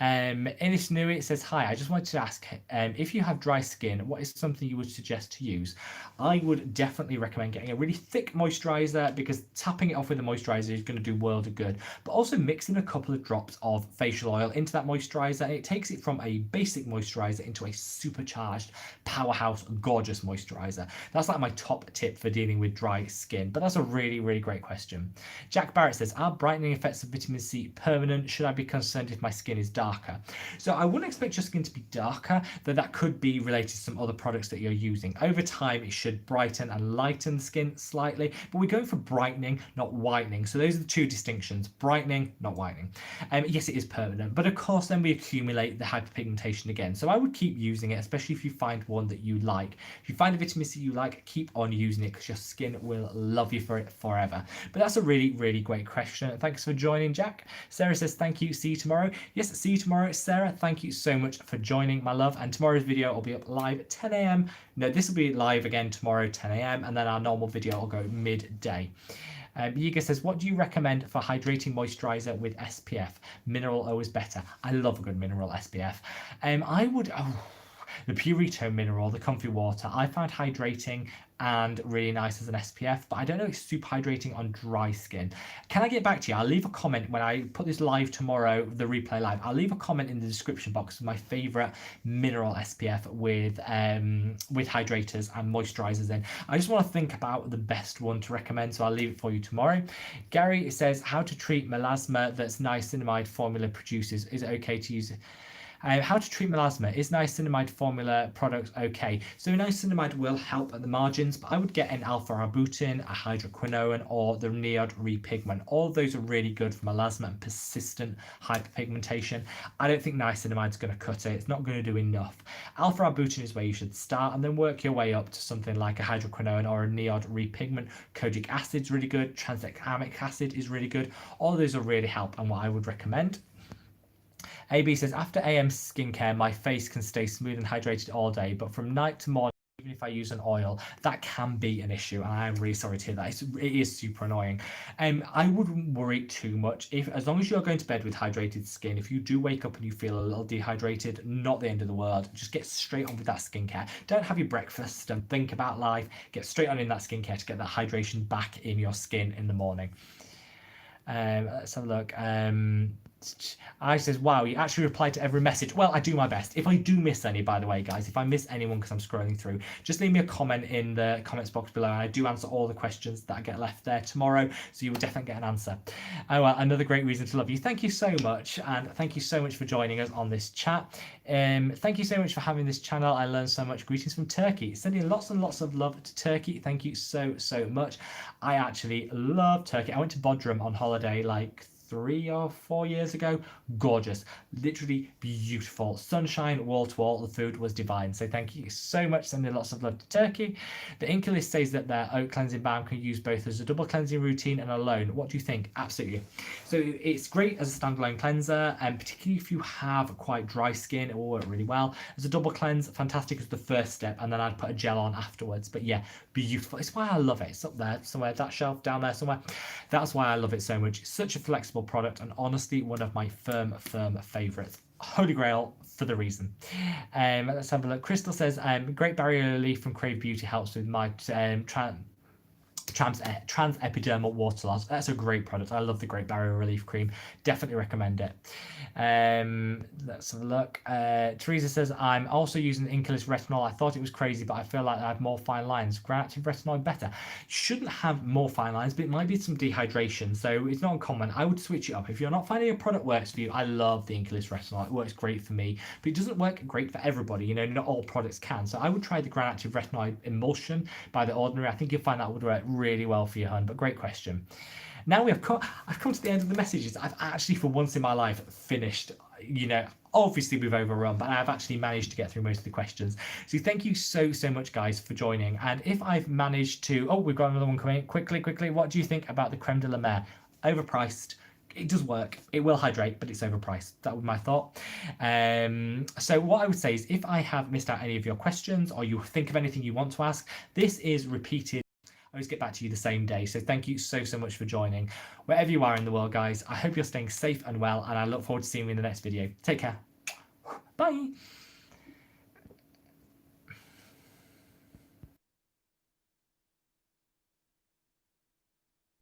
Inish Nui says, hi, I just wanted to ask, if you have dry skin, what is something you would suggest to use? I would definitely recommend getting a really thick moisturizer, because tapping it off with a moisturizer is going to do world of good. But also mixing a couple of drops of facial oil into that moisturizer, and it takes it from a basic moisturizer into a supercharged powerhouse gorgeous moisturizer. That's like my top tip for dealing with dry skin. But that's a really great question. Jack Barrett says, are brightening effects of vitamin C permanent? Should I be concerned if my skin is darker? So I wouldn't expect your skin to be darker, though that could be related to some other products that you're using. Over time it should brighten and lighten the skin slightly, but we're going for brightening, not whitening. So those are the two distinctions: brightening, not whitening. Yes, it is permanent, but of course then we accumulate the hyperpigmentation again. So I would keep using it, especially if you find one that you like. If you find a vitamin C you like, keep on using it, because your skin will love you for it forever. But that's a really great question. Thanks for joining, Jack. Sarah says, thank you, see you tomorrow. Yes, see you tomorrow, Sarah. Thank you so much for joining, my love. And tomorrow's video will be up live at 10 a.m. No, this will be live again tomorrow, 10 a.m. And then our normal video will go midday. Yiga says, what do you recommend for hydrating moisturizer with SPF? Mineral always better. I love a good mineral SPF. I would, the Purito mineral, the comfy water, I found hydrating and really nice as an SPF, but I don't know if it's super hydrating on dry skin. Can I get back to you? I'll leave a comment when I put this live tomorrow, the replay live. I'll leave a comment in the description box with my favorite mineral SPF with hydrators and moisturizers in. I just want to think about the best one to recommend, so I'll leave it for you tomorrow. Gary says, how to treat melasma that's niacinamide formula produces. Is it okay to use it? How to treat melasma. Is niacinamide formula products okay? So niacinamide will help at the margins, but I would get an alpha-arbutin, a hydroquinone, or the Neod repigment. All of those are really good for melasma and persistent hyperpigmentation. I don't think niacinamide's going to cut it. It's not going to do enough. Alpha-arbutin is where you should start, and then work your way up to something like a hydroquinone or a Neod repigment. Kojic acid's really good. Tranexamic acid is really good. All of those will really help, and what I would recommend. AB says, after AM skincare, my face can stay smooth and hydrated all day, but from night to morning, even if I use an oil, that can be an issue, and I'm really sorry to hear that. It is super annoying. I wouldn't worry too much. As long as you're going to bed with hydrated skin, if you do wake up and you feel a little dehydrated, not the end of the world. Just get straight on with that skincare. Don't have your breakfast and think about life. Get straight on in that skincare to get that hydration back in your skin in the morning. Let's have a look. I says, wow, you actually replied to every message. Well, I do my best. If I do miss any, by the way, guys, if I miss anyone because I'm scrolling through, just leave me a comment in the comments box below, and I do answer all the questions that get left there tomorrow, so you will definitely get an answer. Oh, well, another great reason to love you. Thank you so much, and thank you so much for joining us on this chat. Thank you so much for having this channel. I learned so much. Greetings from Turkey. Sending lots and lots of love to Turkey. Thank you so much. I actually love Turkey. I went to Bodrum on holiday like 3 or 4 years ago. Gorgeous, literally beautiful, sunshine wall to wall. The food was divine, so thank you so much. Sending lots of love to Turkey. The Inculist says that their oat cleansing balm can use both as a double cleansing routine and alone. What do you think? Absolutely. So it's great as a standalone cleanser, and particularly if you have quite dry skin, it will work really well. As a double cleanse, fantastic as the first step, and then I'd put a gel on afterwards. But yeah, beautiful. It's why I love it. It's up there somewhere, that shelf down there somewhere. That's why I love it so much. It's such a flexible product, and honestly one of my firm favorites. Holy grail for the reason. Let's have a look. Crystal says, great barrier relief from Crave Beauty helps with my trans epidermal water loss. That's a great product. I love the Great Barrier Relief Cream. Definitely recommend it. Let's have a look. Teresa says, I'm also using Inculist retinol. I thought it was crazy, but I feel like I have more fine lines. Grail retinoid better. You shouldn't have more fine lines, but it might be some dehydration, so it's not uncommon. I would switch it up. If you're not finding a product works for you, I love the Inculist retinol. It works great for me, but it doesn't work great for everybody. You know, not all products can. So I would try the Grail retinoid emulsion by The Ordinary. I think you'll find that would work really well for you, hun. But great question. Now I've come to the end of the messages. I've actually, for once in my life, finished. You know, obviously we've overrun, but I've actually managed to get through most of the questions. So thank you so much, guys, for joining. And if I've managed to, oh, we've got another one coming. Quickly. What do you think about the Creme de la Mer? Overpriced. It does work. It will hydrate, but it's overpriced. That was my thought. So what I would say is, if I have missed out any of your questions, or you think of anything you want to ask, this is repeated. I always get back to you the same day. So thank you so much for joining. Wherever you are in the world, guys, I hope you're staying safe and well, and I look forward to seeing you in the next video. Take care. Bye.